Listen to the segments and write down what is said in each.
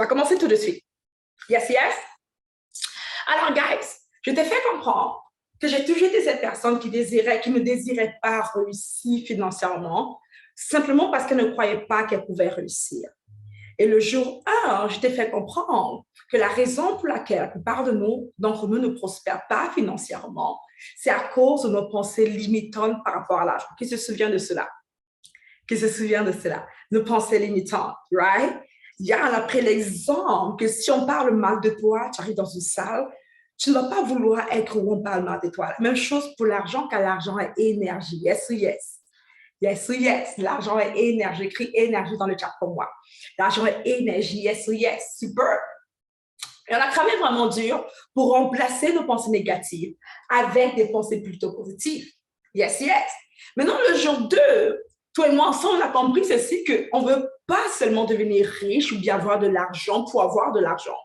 vas commencer tout de suite. Yes, yes? Alors, guys, je t'ai fait comprendre que j'ai toujours été cette personne qui ne désirait pas réussir financièrement, simplement parce qu'elle ne croyait pas qu'elle pouvait réussir. Et le jour 1, je t'ai fait comprendre que la raison pour laquelle la plupart d'entre nous ne prospèrent pas financièrement, c'est à cause de nos pensées limitantes par rapport à l'argent. Qui se souvient de cela? Qui se souvient de cela? Nos pensées limitantes, right? On a pris l'exemple que si on parle mal de toi, tu arrives dans une salle, tu ne vas pas vouloir être où on parle mal de toi. La même chose pour l'argent, car l'argent est énergie. Yes ou yes? Yes ou yes? L'argent est énergie. J'écris énergie dans le chat pour moi. L'argent est énergie. Yes ou yes? Super. Et on a travaillé vraiment dur pour remplacer nos pensées négatives avec des pensées plutôt positives. Yes, yes. Maintenant, le jour 2, toi et moi ensemble, on a compris ceci, qu'on ne veut pas seulement devenir riche ou bien avoir de l'argent pour avoir de l'argent.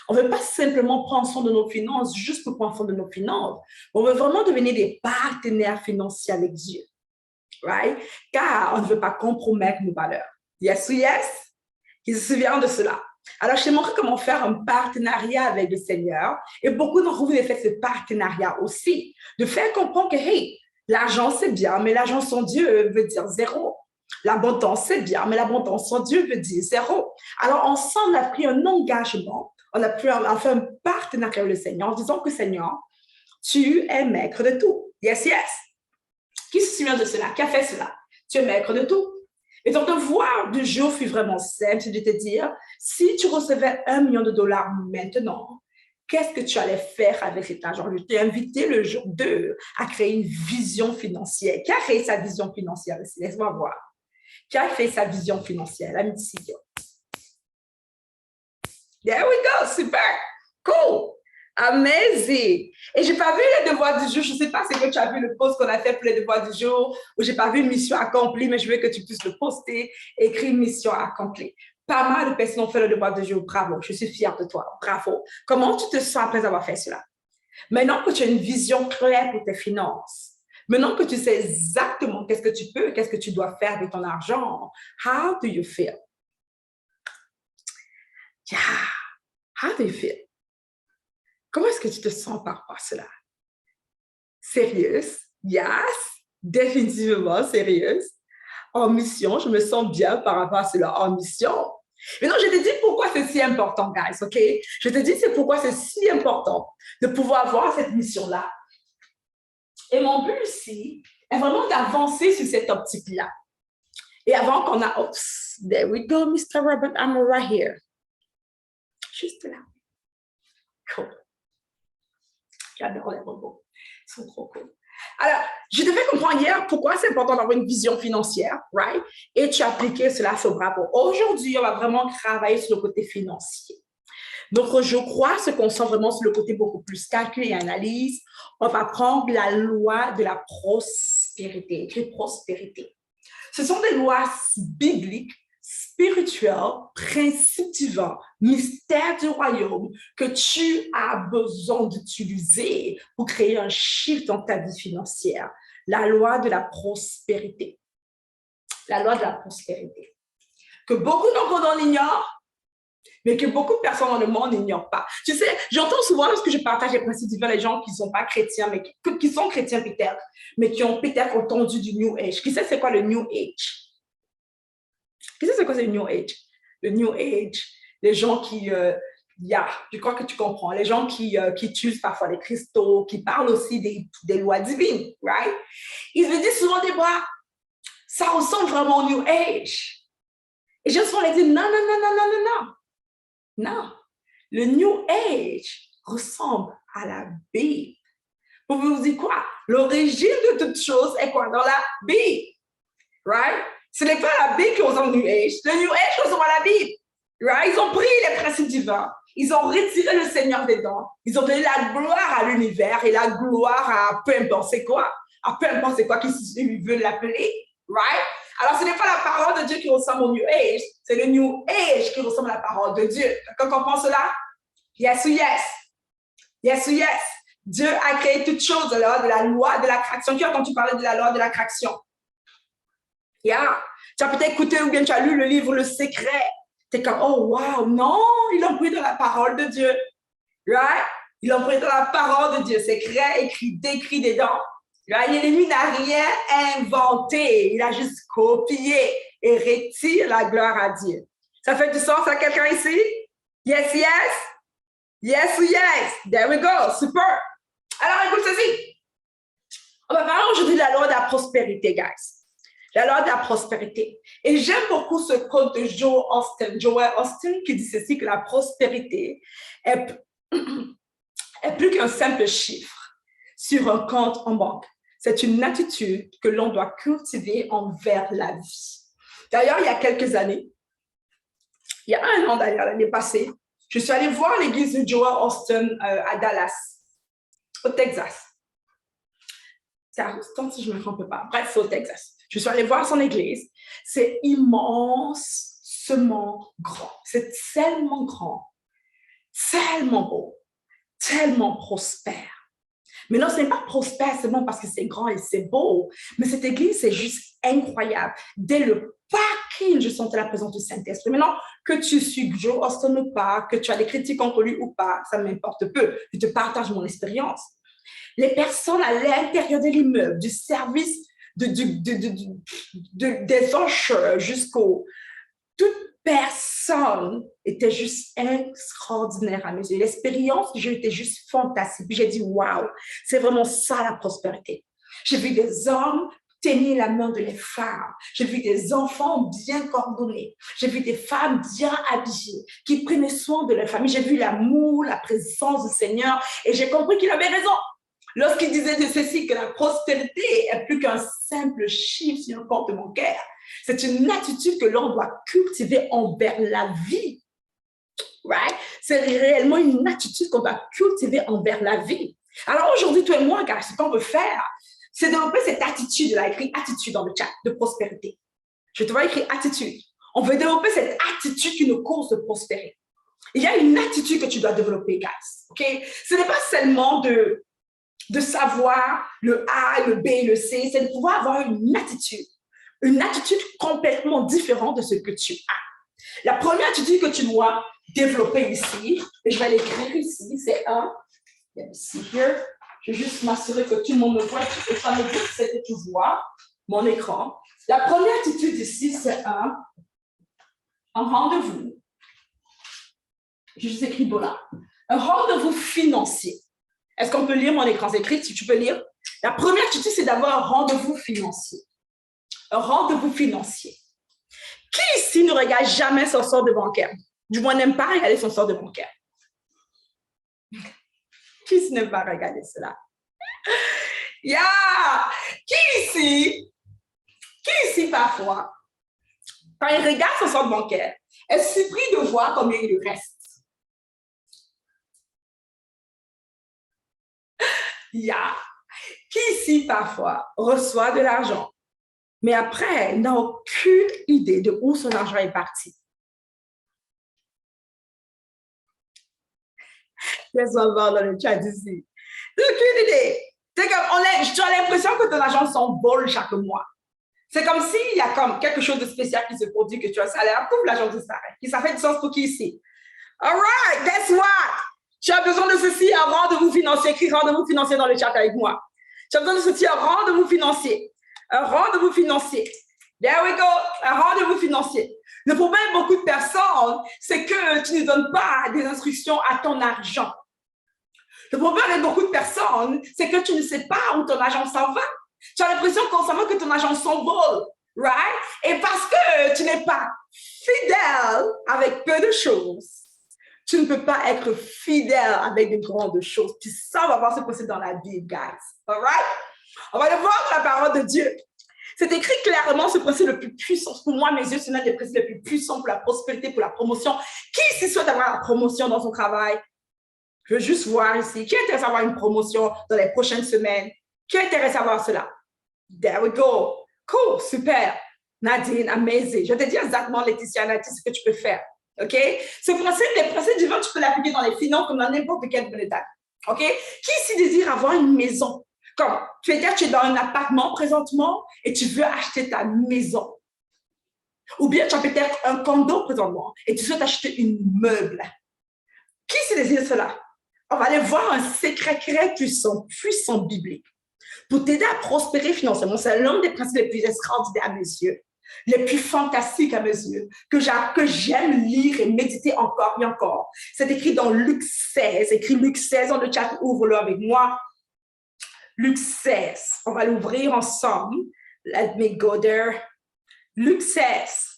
On ne veut pas simplement prendre soin de nos finances juste pour prendre soin de nos finances. On veut vraiment devenir des partenaires financiers avec Dieu. Right? Car on ne veut pas compromettre nos valeurs. Yes ou yes? Qui se souvient de cela? Alors, je t'ai montré comment faire un partenariat avec le Seigneur. Et beaucoup d'entre vous avez fait ce partenariat aussi. De faire comprendre que, hey, l'argent, c'est bien, mais l'argent sans Dieu veut dire zéro. L'abondance, c'est bien, mais l'abondance sans Dieu veut dire zéro. Alors, ensemble, on a pris un engagement. On a fait un partenariat avec le Seigneur en disant que, Seigneur, tu es maître de tout. Yes, yes. Qui se souvient de cela? Qui a fait cela? Tu es maître de tout. Et ton devoir du jour fut vraiment simple, c'est de te dire, si tu recevais $1 million maintenant, qu'est-ce que tu allais faire avec cet argent? Je t'ai invité le jour 2 à créer une vision financière. Qui a créé sa vision financière ici? Laisse-moi voir. Qui a fait sa vision financière? La mission. There we go, super, cool. Amazing. Et je n'ai pas vu les devoirs du jour. Je ne sais pas si tu as vu le post qu'on a fait pour les devoirs du jour ou je n'ai pas vu une mission accomplie, mais je veux que tu puisses le poster, écrire mission accomplie. Pas mal de personnes ont fait le devoir du jour. Bravo. Je suis fière de toi. Bravo. Comment tu te sens après avoir fait cela? Maintenant que tu as une vision claire pour tes finances, maintenant que tu sais exactement qu'est-ce que tu peux, qu'est-ce que tu dois faire avec ton argent, how do you feel? Yeah. How do you feel? Comment est-ce que tu te sens par rapport à cela? Sérieuse? Yes, définitivement sérieuse. En mission, je me sens bien par rapport à cela, en mission. Maintenant, je te dis pourquoi c'est si important, guys, OK? Je te dis c'est pourquoi c'est si important de pouvoir avoir cette mission-là. Et mon but ici est vraiment d'avancer sur cette optique-là. Et avant qu'on a... Oops, there we go, Mr. Robert, I'm right here. Juste là. Cool. J'adore les robots. Ils sont trop cool. Alors, je te fais comprendre hier pourquoi c'est important d'avoir une vision financière, right? Et tu as appliqué cela sur Bravo. Aujourd'hui, on va vraiment travailler sur le côté financier. Donc, je crois se concentre vraiment sur le côté beaucoup plus calcul et analyse. On va prendre la loi de la prospérité, écrit prospérité. Ce sont des lois bibliques, spirituelles, principes divins, mystères du royaume que tu as besoin d'utiliser pour créer un shift dans ta vie financière. La loi de la prospérité. La loi de la prospérité. Que beaucoup d'entre nous ignorent, mais que beaucoup de personnes dans le monde n'ignorent pas. Tu sais, j'entends souvent lorsque je partage les principes divins, les gens qui ne sont pas chrétiens, mais qui sont chrétiens peut-être, mais qui ont peut-être entendu du New Age. Qui sait c'est quoi le New Age? Qui sait c'est quoi le New Age? Le New Age, les gens qui... je crois que tu comprends. Les gens qui utilisent parfois les cristaux, qui parlent aussi des lois divines, right? Ils me disent souvent des bois, ça ressemble vraiment au New Age. Et je souvent les dire, non, non, non, non, non, non, non. Non, le New Age ressemble à la Bible. Vous vous dites quoi? L'origine de toute chose est quoi? Dans la Bible. Right? Ce n'est pas la Bible qui ressemble au New Age. Le New Age ressemble à la Bible. Right? Ils ont pris les principes divins. Ils ont retiré le Seigneur dedans. Ils ont donné la gloire à l'univers et la gloire à peu importe c'est quoi. À peu importe c'est quoi qu'ils veulent l'appeler. Right? Alors, ce n'est pas la parole de Dieu qui ressemble au New Age, c'est le New Age qui ressemble à la parole de Dieu. Quand on pense cela, yes ou yes? Yes ou yes? Dieu a créé toutes choses de la loi de l'attraction. Qui a entendu parler de la loi de l'attraction? Yeah. Tu as peut-être écouté ou bien tu as lu le livre Le Secret. T'es comme, oh wow, non, ils l'ont pris dans la parole de Dieu. Right? Ils l'ont pris dans la parole de Dieu. C'est écrit, décrit dedans. Right? L'ennemi n'a rien inventé. Il a juste copié et retire la gloire à Dieu. Ça fait du sens à quelqu'un ici? Yes, yes? Yes ou yes? There we go. Super. Alors, écoute ceci. On va parler aujourd'hui de la loi de la prospérité, guys. La loi de la prospérité. Et j'aime beaucoup ce quote de Joel Austin, qui dit ceci, que la prospérité est plus qu'un simple chiffre sur un compte en banque. C'est une attitude que l'on doit cultiver envers la vie. D'ailleurs, il y a quelques années, il y a 1 an d'ailleurs, l'année passée, je suis allée voir l'église de Joel Austin à Dallas, au Texas. C'est à Houston, si je ne me trompe pas. Bref, c'est au Texas. Je suis allée voir son église. C'est immensement grand. C'est tellement grand, tellement beau, tellement prospère. Mais non, ce n'est pas prospère seulement parce que c'est grand et c'est beau, mais cette église, c'est juste incroyable. Dès le parking, je sentais la présence du Saint-Esprit. Maintenant, que tu suis Joe Austin ou pas, que tu as des critiques contre lui ou pas, ça m'importe peu. Je te partage mon expérience. Les personnes à l'intérieur de l'immeuble, du service, des enchères jusqu'au... Toute personne était juste extraordinaire à mes yeux. L'expérience que j'ai eue était juste fantastique. Puis j'ai dit, waouh, c'est vraiment ça la prospérité. J'ai vu des hommes tenir la main de les femmes. J'ai vu des enfants bien coordonnés. J'ai vu des femmes bien habillées qui prenaient soin de leur famille. J'ai vu l'amour, la présence du Seigneur et j'ai compris qu'il avait raison. Lorsqu'il disait de ceci que la prospérité est plus qu'un simple chiffre sur le compte bancaire, c'est une attitude que l'on doit cultiver envers la vie. Right? C'est réellement une attitude qu'on doit cultiver envers la vie. Alors aujourd'hui, toi et moi, gars, ce qu'on veut faire, c'est développer cette attitude. Il a écrit attitude dans le chat de prospérité. Je te vois écrire attitude. On veut développer cette attitude qui nous cause de prospérer. Il y a une attitude que tu dois développer, guys. Okay? Ce n'est pas seulement de savoir le A, le B, le C, c'est de pouvoir avoir une attitude complètement différente de ce que tu as. La première attitude que tu dois développer ici, et je vais l'écrire ici, c'est un, ici, here. Je vais juste m'assurer que tout le monde me voit et ça me dit que tu vois mon écran. La première attitude ici, c'est un rendez-vous. J'ai juste écrit voilà. Un rendez-vous financier. Est-ce qu'on peut lire mon écran écrit? Si tu peux lire. La première attitude, c'est d'avoir un rendez-vous financier. Un rendez-vous financier. Qui ici ne regarde jamais son solde bancaire? Du moins, n'aime pas regarder son solde bancaire. Qui ici n'aime pas regarder cela? Yeah! Qui ici parfois, quand il regarde son solde bancaire, est surpris de voir combien il lui reste? Yeah! Qui ici parfois reçoit de l'argent, mais après n'a aucune idée de où son argent est parti? Laisse-moi voir dans le chat ici. Aucune idée. C'est comme, tu as l'impression que ton argent s'envole chaque mois. C'est comme s'il y a comme quelque chose de spécial qui se produit, que tu as un salaire, pouf, l'argent disparaît. Et ça fait du sens pour qui ici? All right, guess what? Tu as besoin de ceci, un rendez-vous financier. Écris rendez-vous financier dans le chat avec moi. Tu as besoin de ceci, un rendez-vous financier. Un rendez-vous financier. There we go, un rendez-vous financier. Le problème de beaucoup de personnes, c'est que tu ne donnes pas des instructions à ton argent. Le problème avec beaucoup de personnes, c'est que tu ne sais pas où ton argent s'en va. Tu as l'impression constamment que ton argent s'envole, right? Et parce que tu n'es pas fidèle avec peu de choses, tu ne peux pas être fidèle avec de grandes choses. Puis ça, on va voir ce possible dans la Bible, guys. All right? On va le voir dans la parole de Dieu. C'est écrit clairement ce principe le plus puissant. Pour moi, mes yeux, c'est l'un des principes les plus puissants pour la prospérité, pour la promotion. Qui ici souhaite avoir la promotion dans son travail? Je veux juste voir ici. Qui est intéressé à avoir une promotion dans les prochaines semaines? Qui est intéressé à avoir cela? There we go. Cool, super. Nadine, amazing. Je vais te dire exactement, Laetitia, Nadine, ce que tu peux faire. OK? Ce principe, les principes divins, tu peux l'appliquer dans les finances comme dans n'importe quel domaine. OK? Qui ici désire avoir une maison? Comme, tu veux dire, tu es dans un appartement présentement et tu veux acheter ta maison. Ou bien tu as peut-être un condo présentement et tu souhaites acheter une meuble. Qui se désire cela? On va aller voir un secret très puissant, puissant biblique, pour t'aider à prospérer financièrement. C'est l'un des principes les plus extraordinaires à mes yeux, les plus fantastiques à mes yeux, que j'aime lire et méditer encore et encore. C'est écrit dans Luc 16. Écrit Luc 16 dans le chat, ouvre-le avec moi. Luc 16. On va l'ouvrir ensemble. Let me go there. Luc 16.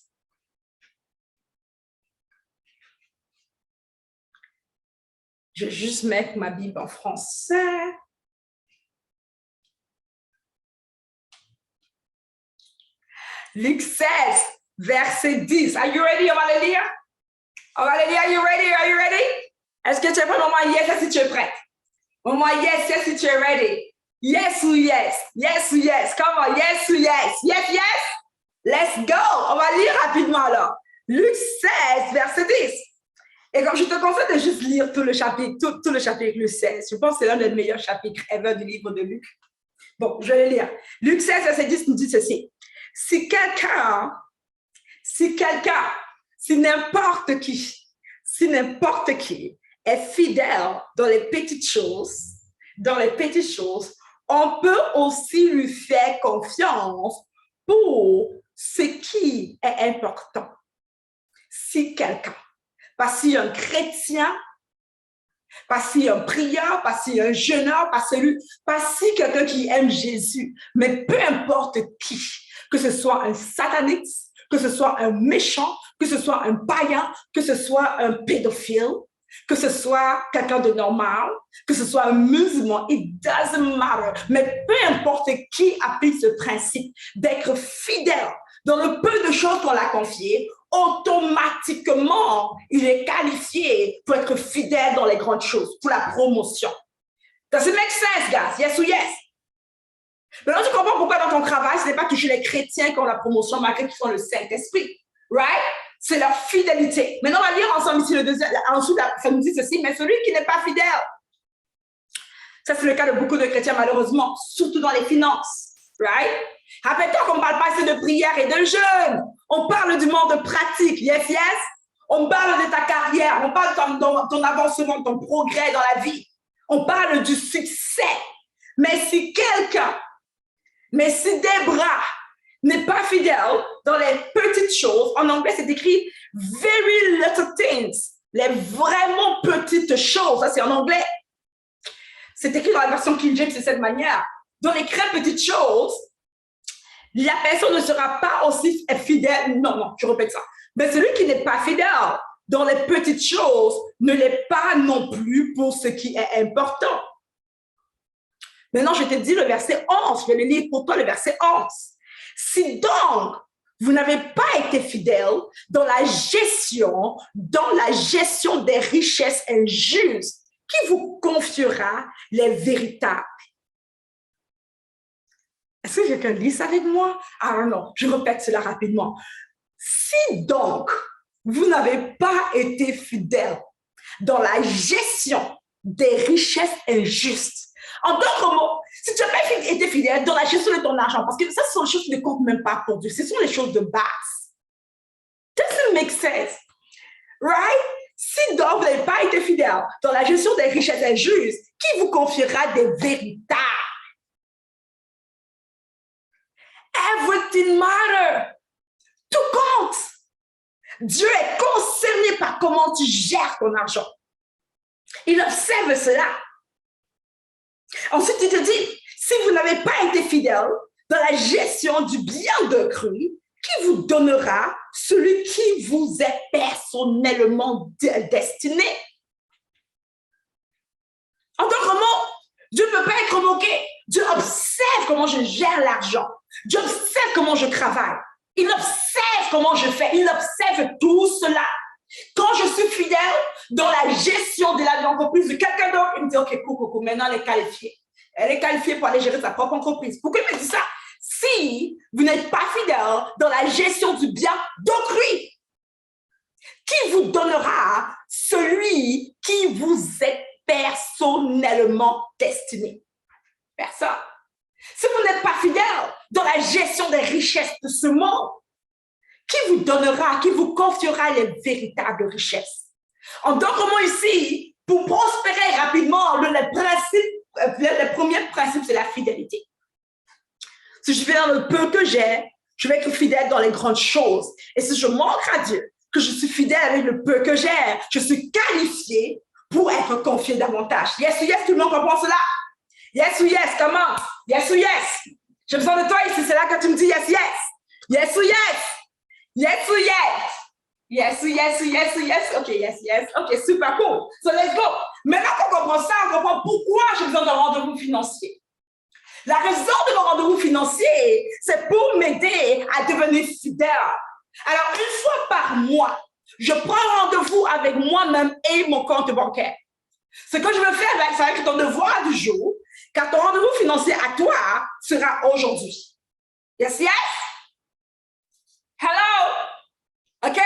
Je vais juste mettre ma Bible en français. Luc 16, verset 10. Are you ready? On va le lire? On va le lire. Are you ready? Are you ready? Est-ce que tu es prêt? Maman, yes, si tu es prête. Maman, yes, yes, si tu es ready. Yes ou yes? Yes ou yes? Come on, yes ou yes? Yes, yes? Let's go! On va lire rapidement alors. Luc 16, verset 10. Et comme je te conseille de juste lire tout le chapitre, tout le chapitre, Luc 16. Je pense que c'est l'un des meilleurs chapitres ever du livre de Luc. Bon, je vais le lire. Luc 16, verset 10 nous dit ceci. Si n'importe qui est fidèle dans les petites choses, on peut aussi lui faire confiance pour ce qui est important. Si quelqu'un, pas si un chrétien, pas si un prieur, pas si un jeûneur, pas si quelqu'un qui aime Jésus, mais peu importe qui, que ce soit un sataniste, que ce soit un méchant, que ce soit un païen, que ce soit un pédophile, que ce soit quelqu'un de normal, que ce soit un musulman, it doesn't matter. Mais peu importe qui applique ce principe d'être fidèle dans le peu de choses qu'on l'a confié, automatiquement, il est qualifié pour être fidèle dans les grandes choses, pour la promotion. Does it make sense, guys? Yes ou yes? Maintenant, tu comprends pourquoi dans ton travail, ce n'est pas toujours les chrétiens qui ont la promotion, malgré qu'ils ont le Saint-Esprit. Right? C'est leur fidélité. Maintenant, on va lire ensemble ici le deuxième. Ensuite, ça nous dit ceci, mais celui qui n'est pas fidèle. Ça, c'est le cas de beaucoup de chrétiens, malheureusement, surtout dans les finances. Right? Rappelle-toi qu'on ne parle pas ici de prière et de jeûne. On parle du monde pratique. Yes, yes? On parle de ta carrière. On parle de ton avancement, de ton progrès dans la vie. On parle du succès. Mais si Débra n'est pas fidèle dans les petites choses, en anglais, c'est écrit very little things, les vraiment petites choses. Ça, c'est en anglais. C'est écrit dans la version King James de cette manière. Dans les très petites choses, la personne ne sera pas aussi fidèle. Non, je répète ça. Mais celui qui n'est pas fidèle dans les petites choses ne l'est pas non plus pour ce qui est important. Maintenant, je te dis le verset 11. Je vais le lire pour toi, le verset 11. Si donc, vous n'avez pas été fidèle dans la gestion des richesses injustes, qui vous confiera les véritables? Est-ce que quelqu'un lit ça avec moi? Ah non, je répète cela rapidement. Si donc, vous n'avez pas été fidèle dans la gestion des richesses injustes, en d'autres mots, si tu n'as pas été fidèle dans la gestion de ton argent, parce que ça, ce sont des choses qui ne comptent même pas pour Dieu, ce sont les choses de base. Doesn't make sense, right? Si donc vous n'avez pas été fidèle dans la gestion des richesses injustes, qui vous confiera des véritables? Everything matters. Tout compte. Dieu est concerné par comment tu gères ton argent. Il observe cela. Ensuite, il te dit, si vous n'avez pas été fidèle dans la gestion du bien de cru, qui vous donnera celui qui vous est personnellement destiné? En d'autres mots, Dieu ne peut pas être moqué. Dieu observe comment je gère l'argent. Dieu observe comment je travaille. Il observe comment je fais. Il observe tout cela. Quand je suis fidèle dans la gestion de l'entreprise de quelqu'un d'autre, il me dit, OK, coucou, maintenant elle est qualifiée. Elle est qualifiée pour aller gérer sa propre entreprise. Pourquoi il me dit ça? Si vous n'êtes pas fidèle dans la gestion du bien d'autrui, qui vous donnera celui qui vous est personnellement destiné? Personne. Si vous n'êtes pas fidèle dans la gestion des richesses de ce monde, qui vous donnera, qui vous confiera les véritables richesses. En d'autres mots ici, pour prospérer rapidement, le premier principe, c'est la fidélité. Si je fais dans le peu que j'ai, je vais être fidèle dans les grandes choses. Et si je montre à Dieu que je suis fidèle avec le peu que j'ai, je suis qualifié pour être confié davantage. Yes ou yes, tout le monde comprend cela? Yes ou yes, comment? Yes ou yes? J'ai besoin de toi ici, c'est là que tu me dis yes, yes. Yes ou yes? Yes ou yes? Yes ou yes ou yes ou yes? Ok, yes, yes. Ok, super cool. So let's go. Maintenant qu'on comprend ça, on comprend pourquoi j'ai besoin d'un rendez-vous financier. La raison de mon rendez-vous financier, c'est pour m'aider à devenir fidèle. Alors, une fois par mois, je prends rendez-vous avec moi-même et mon compte bancaire. Ce que je veux faire, ça va être ton devoir du jour, car ton rendez-vous financier à toi sera aujourd'hui. Yes, yes? Hello? OK?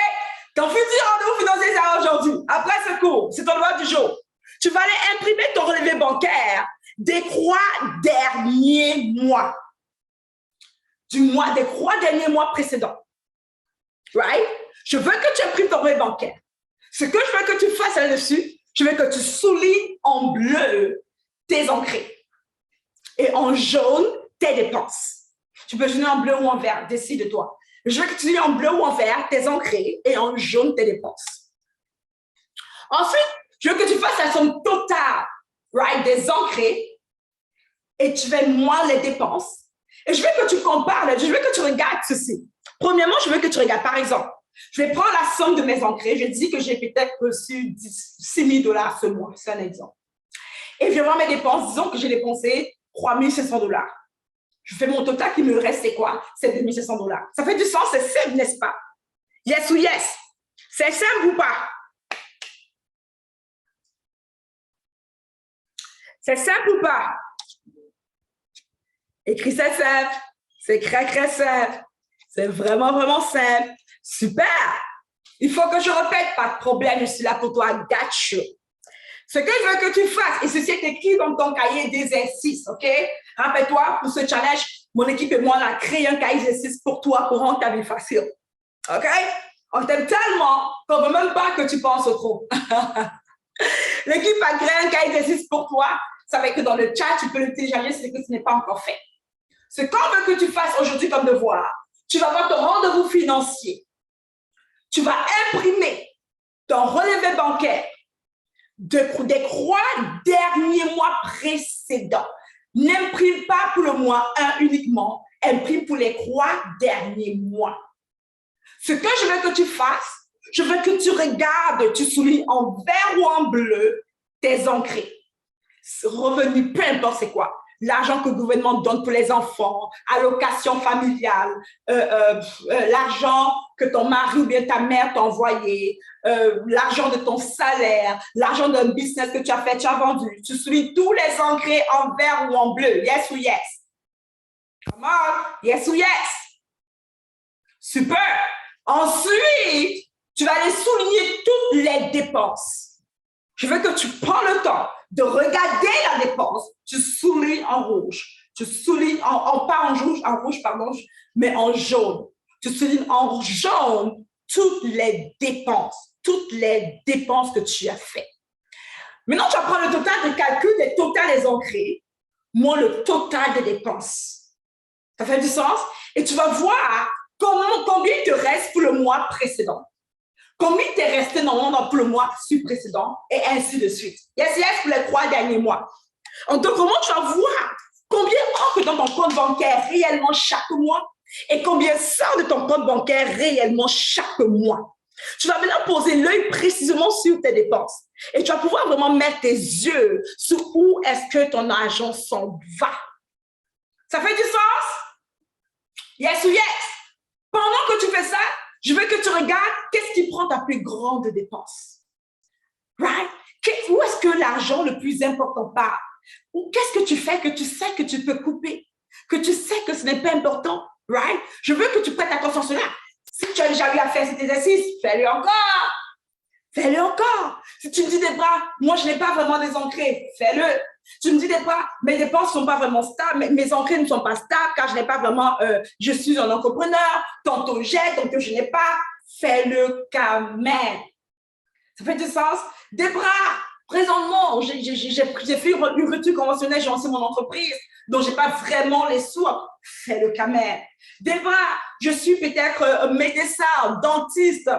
Ton futur rendez-vous financier sera aujourd'hui. Après ce cours, c'est ton devoir du jour. Tu vas aller imprimer ton relevé bancaire des 3 derniers mois. Des 3 derniers mois précédents. Right? Je veux que tu imprimes ton relevé bancaire. Ce que je veux que tu fasses là-dessus, je veux que tu soulignes en bleu tes entrées et en jaune tes dépenses. Tu peux souligner en bleu ou en vert, décide-toi. Je veux que tu soulignes en bleu ou en vert tes entrées et en jaune tes dépenses. Ensuite, je veux que tu fasses la somme totale, right, des entrées et tu fais moins les dépenses. Et je veux que tu compares, je veux que tu regardes ceci. Premièrement, je veux que tu regardes, par exemple, je vais prendre la somme de mes entrées. Je dis que j'ai peut-être reçu 6 000 $ ce mois, c'est un exemple. Et je vais voir mes dépenses, disons que j'ai dépensé 3 500 $. Je fais mon total qui me reste, c'est quoi? C'est 2 500 $. Ça fait du sens, c'est simple, n'est-ce pas? Yes ou yes? C'est simple ou pas? C'est simple ou pas? Écris ça simple. C'est très simple. C'est vraiment, vraiment simple. Super! Il faut que je répète, pas de problème, je suis là pour toi, got you. Ce que je veux que tu fasses, et ceci est écrit dans ton cahier d'exercices, OK? Rappelle-toi, pour ce challenge, mon équipe et moi, on a créé un cahier d'exercices pour toi, pour rendre ta vie facile. OK? On t'aime tellement qu'on ne veut même pas que tu penses trop. L'équipe a créé un cahier d'exercices pour toi. Ça veut dire que dans le chat, tu peux le télécharger si ce n'est pas encore fait. Ce qu'on veut que tu fasses aujourd'hui comme devoir, tu vas avoir ton rendez-vous financier. Tu vas imprimer ton relevé bancaire des 3 derniers mois précédents. N'imprime pas pour le mois 1 uniquement, imprime pour les 3 derniers mois. Ce que je veux que tu fasses, je veux que tu regardes, tu soulignes en vert ou en bleu tes entrées. Revenu, peu importe c'est quoi. L'argent que le gouvernement donne pour les enfants, allocation familiale, l'argent que ton mari ou bien ta mère t'a envoyé, l'argent de ton salaire, l'argent d'un business que tu as fait, tu as vendu. Tu soulignes tous les entrées en vert ou en bleu. Yes ou yes? Come on. Yes ou yes? Super. Ensuite, tu vas aller souligner toutes les dépenses. Je veux que tu prends le temps de regarder la dépense, tu soulignes en rouge, tu soulignes pas en rouge, pardon, mais en jaune. Tu soulignes en jaune toutes les dépenses que tu as faites. Maintenant, tu vas prendre le total de calcul des totales des entrées, moins le total des dépenses. Ça fait du sens? Et tu vas voir combien il te reste pour le mois précédent. Combien t'es resté normalement pour le mois précédent et ainsi de suite. Yes, yes, pour les 3 derniers mois. Donc, comment tu vas voir combien entre dans ton compte bancaire réellement chaque mois et combien sort de ton compte bancaire réellement chaque mois. Tu vas maintenant poser l'œil précisément sur tes dépenses et tu vas pouvoir vraiment mettre tes yeux sur où est-ce que ton argent s'en va. Ça fait du sens? Yes ou yes? Pendant que tu fais ça, je veux que tu regardes qu'est-ce qui prend ta plus grande dépense. Right? Où est-ce que l'argent le plus important part? Ou qu'est-ce que tu fais que tu sais que tu peux couper? Que tu sais que ce n'est pas important? Right? Je veux que tu prêtes attention à cela. Si tu as déjà eu à faire cet exercice, fais-le encore. Fais-le encore. Si tu me dis, Debra, moi je n'ai pas vraiment des entrées, fais-le. Tu me dis, Débra, mes dépenses ne sont pas vraiment stables, mes entrées ne sont pas stables, car je n'ai pas vraiment, je suis un entrepreneur, tantôt j'ai, tantôt je n'ai pas. Fais-le quand même. Ça fait du sens? Débra, présentement, j'ai fait une rupture conventionnelle, j'ai lancé mon entreprise, donc je n'ai pas vraiment les sous. Fais-le quand même. Débra, je suis peut-être médecin, dentiste,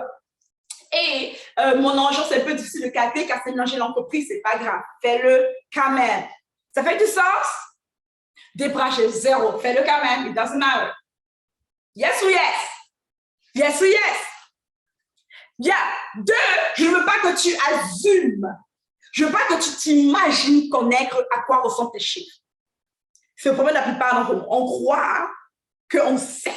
et mon argent, c'est un peu difficile de calculer car c'est mélanger l'entreprise, c'est pas grave. Fais-le quand même. Ça fait du sens? Débra, j'ai zéro. Fais-le quand même. It doesn't matter. Yes ou yes? Yes ou yes? Bien. Deux, je ne veux pas que tu assumes. Je ne veux pas que tu t'imagines connaître à quoi ressemblent tes chiffres. C'est le problème de la plupart d'entre nous. On croit qu'on sait.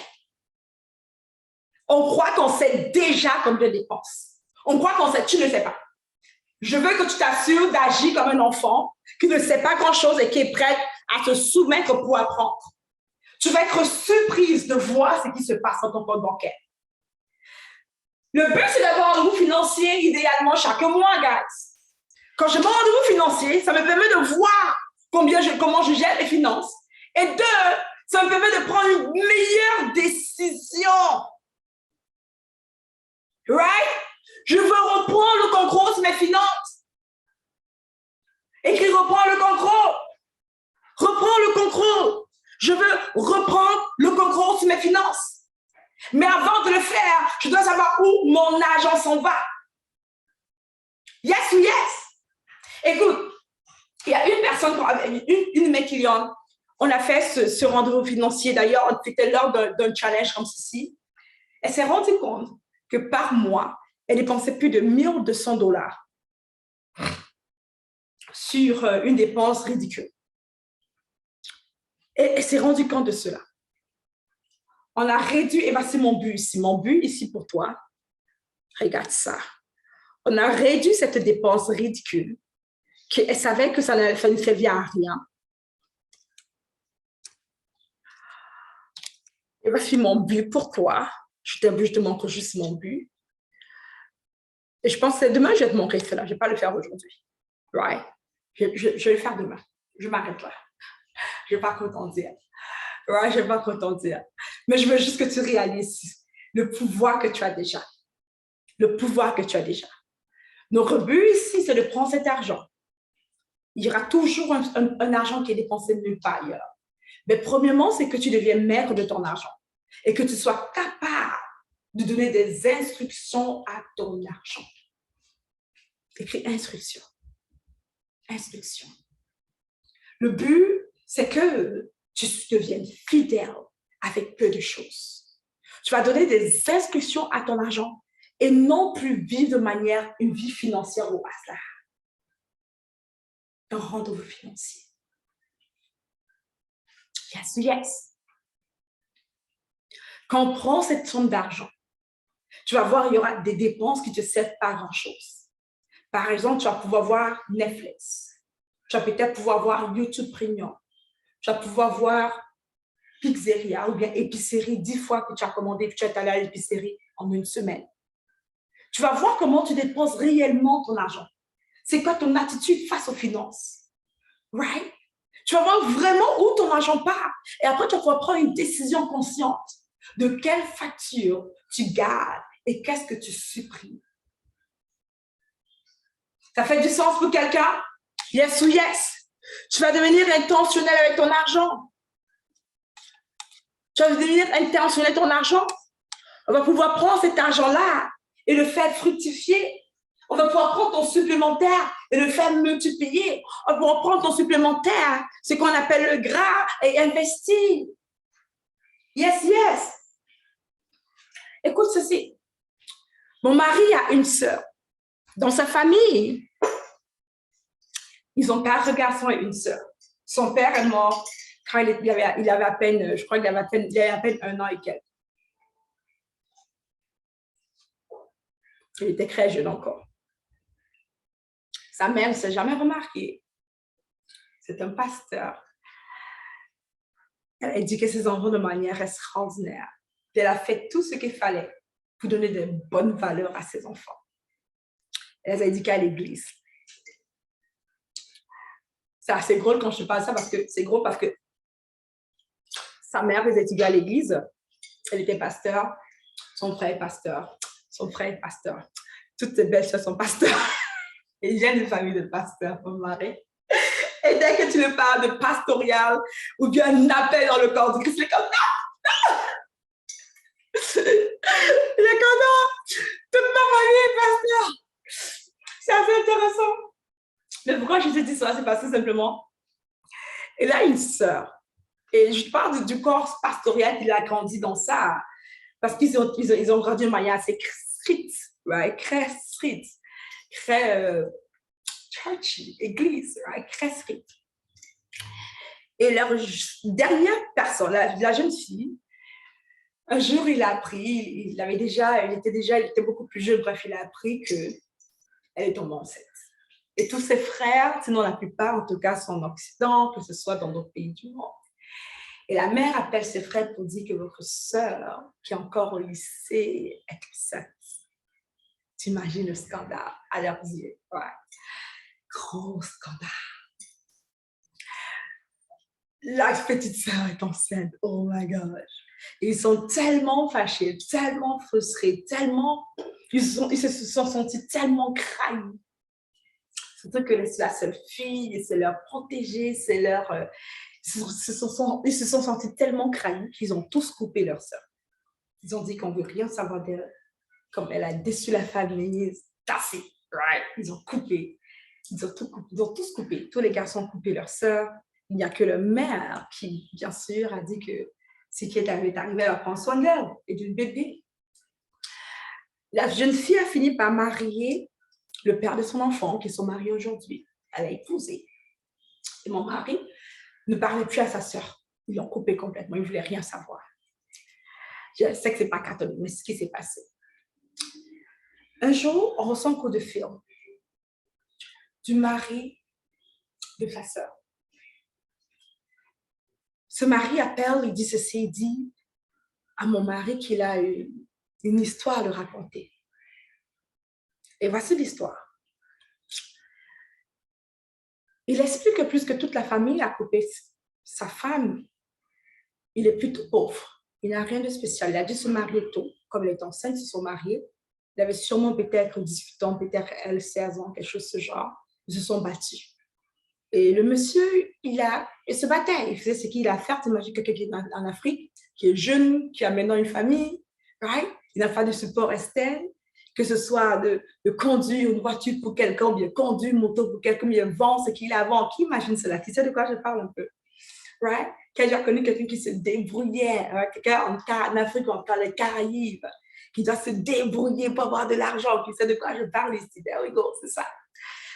On croit qu'on sait déjà comme de dépenses. On croit qu'on sait, tu ne sais pas. Je veux que tu t'assures d'agir comme un enfant qui ne sait pas grand-chose et qui est prêt à se soumettre pour apprendre. Tu vas être surprise de voir ce qui se passe dans ton compte bancaire. Le but, c'est d'avoir un rendez-vous financier idéalement chaque mois, guys. Quand je prends un rendez-vous financier, ça me permet de voir comment je gère les finances. Et deux, ça me permet de prendre une meilleure décision. Right? Je veux reprendre le contrôle sur mes finances. Écris reprendre le contrôle. Reprends le contrôle. Je veux reprendre le contrôle sur mes finances. Mais avant de le faire, je dois savoir où mon argent s'en va. Yes ou yes? Écoute, il y a une personne, une de mes clientes, on a fait ce rendez-vous financier. D'ailleurs, c'était lors d'un challenge comme ceci. Elle s'est rendue compte que par mois, elle dépensait plus de 1 200 $ sur une dépense ridicule. Et elle s'est rendue compte de cela. On a réduit, et c'est mon but ici. Mon but ici pour toi, regarde ça. On a réduit cette dépense ridicule, qu'elle savait que ça ne servait à rien. Et voici mon but pour toi. Je te montre juste mon but. Et je pense que demain, je vais te montrer cela. Je ne vais pas le faire aujourd'hui. Right? Je vais le faire demain. Je m'arrête là. Je ne vais pas trop dire. Right? Je ne vais pas trop dire. Mais je veux juste que tu réalises le pouvoir que tu as déjà. Le pouvoir que tu as déjà. Notre but ici, c'est de prendre cet argent. Il y aura toujours un argent qui est dépensé nulle part ailleurs. Mais premièrement, c'est que tu deviennes maître de ton argent et que tu sois capable de donner des instructions à ton argent. Écris instruction. Instruction. Le but, c'est que tu deviennes fidèle avec peu de choses. Tu vas donner des instructions à ton argent et non plus vivre de manière une vie financière au hasard. Un rendez-vous financier. Yes, yes. Quand on prend cette somme d'argent, tu vas voir, il y aura des dépenses qui ne te servent pas à grand-chose. Par exemple, tu vas pouvoir voir Netflix. Tu vas peut-être pouvoir voir YouTube Premium. Tu vas pouvoir voir Pizzeria ou bien épicerie 10 fois que tu as commandé, que tu es allé à l'épicerie en une semaine. Tu vas voir comment tu dépenses réellement ton argent. C'est quoi ton attitude face aux finances? Right? Tu vas voir vraiment où ton argent part. Et après, tu vas pouvoir prendre une décision consciente de quelle facture tu gardes et qu'est-ce que tu supprimes. Ça fait du sens pour quelqu'un? Yes ou yes? Tu vas devenir intentionnel avec ton argent. Tu vas devenir intentionnel avec ton argent. On va pouvoir prendre cet argent-là et le faire fructifier. On va pouvoir prendre ton supplémentaire et le faire multiplier. On va pouvoir prendre ton supplémentaire, ce qu'on appelle le gras, et investir. Yes, yes. Écoute ceci. Mon mari a une sœur. Dans sa famille, ils ont 4 garçons et une sœur. Son père est mort quand il avait à peine, je crois qu'il avait à peine 1 an et quelques. Il était très jeune encore. Sa mère ne s'est jamais remarquée. C'est un pasteur. Elle a éduqué ses enfants de manière extraordinaire. Elle a fait tout ce qu'il fallait pour donner de bonnes valeurs à ses enfants. Elle les a éduqués à l'église. C'est assez drôle quand je te parle de ça parce que c'est drôle parce que sa mère faisait étudier à l'église. Elle était pasteur. Son frère est pasteur. Son frère est pasteur. Toutes ses belles-sœurs sont pasteurs. Et il vient d'une famille de pasteurs, mon mari. Et dès que tu lui parles de pastoral ou bien un appel dans le corps du Christ, il est comme non! Il est comme non! Toute ma famille est pasteur. C'est assez intéressant. Mais pourquoi je te dis ça? C'est parce que simplement, elle a une sœur. Et je parle du corps pastoral qu'il a grandi dans ça. Parce qu'ils ont grandi de manière assez street, right? Très street. Très churchy, église, right? Très street. Et leur dernière personne, la jeune fille, un jour, il a appris, il était beaucoup plus jeune, bref, il a appris qu'elle est tombée enceinte. Et tous ses frères, sinon la plupart, en tout cas, sont en Occident, que ce soit dans d'autres pays du monde. Et la mère appelle ses frères pour dire que votre sœur, qui est encore au lycée, est enceinte. Tu imagines le scandale à leurs yeux. Ouais. Gros scandale. La petite sœur est enceinte. Oh my gosh. Ils sont tellement fâchés, tellement frustrés, tellement... Ils se sont sentis tellement trahis. Surtout que la seule fille, c'est leur protégée, c'est leur... ils se sont sentis tellement trahis qu'ils ont tous coupé leur sœur. Ils ont dit qu'on ne veut rien savoir d'elle. Comme elle a déçu la famille, tassé, right? Ils ont coupé. Ils ont tous coupé. Tous les garçons ont coupé leur sœur. Il n'y a que le maire qui, bien sûr, a dit que ce qui est arrivé, elle va prendre soin d'elle et d'une bébé. La jeune fille a fini par marier le père de son enfant, qui est son mari aujourd'hui. Elle a épousé. Et mon mari ne parlait plus à sa sœur. Ils l'ont coupé complètement. Il ne voulait rien savoir. Je sais que ce n'est pas catholique, mais c'est ce qui s'est passé. Un jour, on reçoit un coup de fil du mari de sa sœur. Ce mari appelle, il dit ceci, il dit à mon mari qu'il a une histoire à le raconter. Et voici l'histoire. Il explique que plus que toute la famille a coupé sa femme, il est plutôt pauvre. Il n'a rien de spécial. Il a dû se marier tôt. Comme elle est enceinte, ils se sont mariés. Il avait sûrement peut-être 18 ans, peut-être elle 16 ans, quelque chose de ce genre. Ils se sont battus. Et le monsieur, il se battait. Il faisait ce qu'il a à faire. T'imagines quelqu'un qui est en Afrique, qui est jeune, qui a maintenant une famille, right? Il n'a pas de support externe, que ce soit de conduire une voiture pour quelqu'un, bien conduire une moto pour quelqu'un, bien vendre ce qu'il a avant. Qui imagine cela? Qui sait de quoi je parle un peu? Right? Qui a déjà connu quelqu'un qui se débrouillait, right? Quelqu'un en Afrique ou en les Caraïbes, qui doit se débrouiller pour avoir de l'argent. Qui sait de quoi je parle ici? There we go, c'est ça.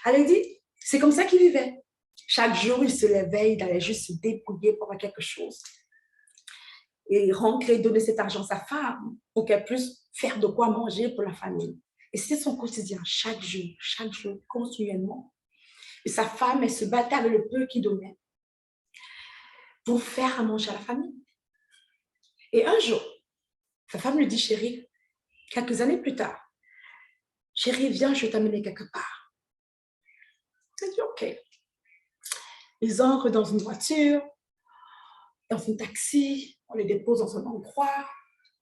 Elle dit, c'est comme ça qu'il vivait. Chaque jour, il se levait, il allait juste se débrouiller pour avoir quelque chose. Et rentrer, donner cet argent à sa femme pour qu'elle puisse faire de quoi manger pour la famille. Et c'est son quotidien, chaque jour, continuellement. Et sa femme, elle se battait avec le peu qu'il donnait pour faire à manger à la famille. Et un jour, sa femme lui dit, chérie, quelques années plus tard, chérie, viens, je vais t'amener quelque part. Elle dit, OK. Ils entrent dans une voiture, dans un taxi, on les dépose dans un endroit,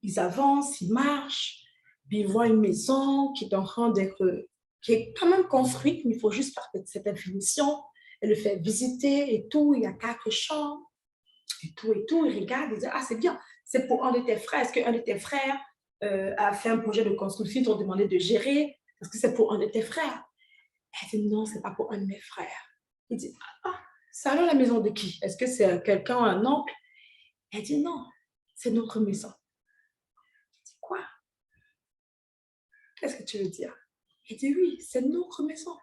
ils avancent, ils marchent, puis ils voient une maison qui est en train d'être, qui est quand même construite, mais il faut juste faire cette finition. Elle le fait visiter et tout, il y a 4 chambres, et tout, ils regardent, ils disent, ah c'est bien, c'est pour un de tes frères, est-ce qu'un de tes frères a fait un projet de construction, ils t'ont demandé de gérer, est-ce que c'est pour un de tes frères? Elle dit, non, c'est pas pour un de mes frères. Il dit, ah, c'est alors la maison de qui? Est-ce que c'est quelqu'un, un oncle? Elle dit, non, c'est notre maison. Elle dit, quoi? Qu'est-ce que tu veux dire? Elle dit, oui, c'est notre maison.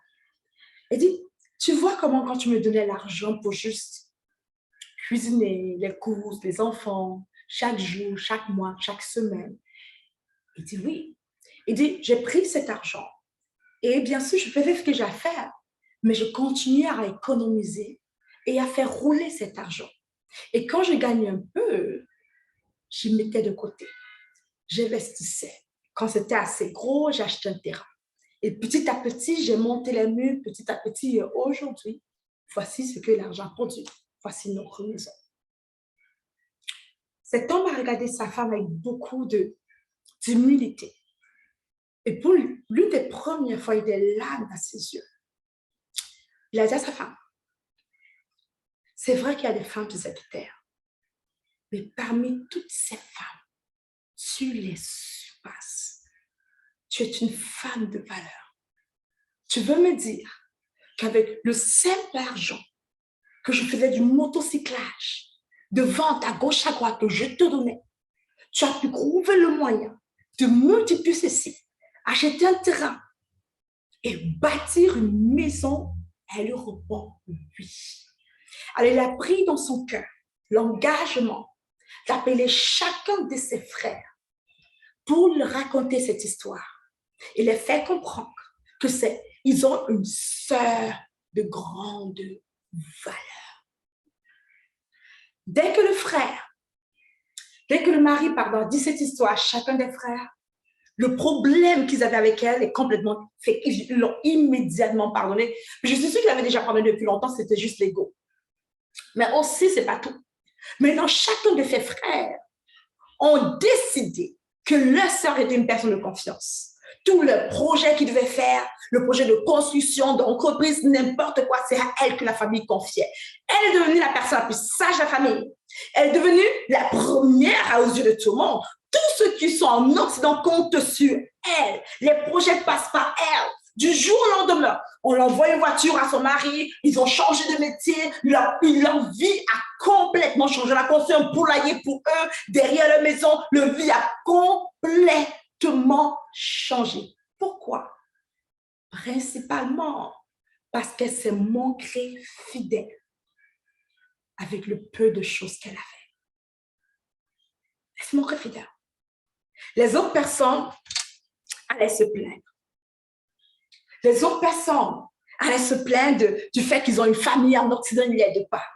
Elle dit, tu vois comment quand tu me donnais l'argent pour juste cuisiner, les courses, les enfants, chaque jour, chaque mois, chaque semaine? Il dit, oui. Il dit, j'ai pris cet argent et bien sûr, je faisais ce que j'ai à faire, mais je continuais à économiser et à faire rouler cet argent. Et quand je gagnais un peu, je mettais de côté. J'investissais. Quand c'était assez gros, j'achetais un terrain. Et petit à petit, j'ai monté les murs, petit à petit. Et aujourd'hui, Voici ce que l'argent produit. Voici notre maison. Cet homme a regardé sa femme avec beaucoup d'humilité. Et pour l'une des premières fois, il y a des larmes à ses yeux. Il a dit à sa femme, c'est vrai qu'il y a des femmes sur cette terre, mais parmi toutes ces femmes, tu les surpasses. Tu es une femme de valeur. Tu veux me dire qu'avec le simple argent que je faisais du motocyclage, de vente à gauche à droite que je te donnais, tu as pu trouver le moyen de multiplier ceci, acheter un terrain et bâtir une maison. Elle répond oui. Alors, il a pris dans son cœur l'engagement d'appeler chacun de ses frères pour leur raconter cette histoire et les faire comprendre que ils ont une sœur de grande valeur. Dès que le mari, dit cette histoire à chacun des frères, le problème qu'ils avaient avec elle est complètement fait. Ils l'ont immédiatement pardonné. Je suis sûre qu'il avait déjà pardonné depuis longtemps, c'était juste l'ego. Mais aussi, ce n'est pas tout. Maintenant, chacun de ses frères ont décidé que leur sœur était une personne de confiance. Tout le projet qu'ils devaient faire, le projet de construction, d'entreprise, n'importe quoi, c'est à elle que la famille confiait. Elle est devenue la personne la plus sage de la famille. Elle est devenue la première aux yeux de tout le monde. Tous ceux qui sont en Occident comptent sur elle. Les projets passent par elle. Du jour au lendemain, on l'envoie une voiture à son mari, ils ont changé de métier, leur vie a complètement changé. On a construit un poulailler pour eux, derrière leur maison, leur vie a complètement changé. Pourquoi? Principalement parce qu'elle s'est montrée fidèle avec le peu de choses qu'elle avait. Elle s'est montrée fidèle. Les autres personnes allaient se plaindre. Les autres personnes allaient se plaindre du fait qu'ils ont une famille en Occident, ils ne l'aident pas.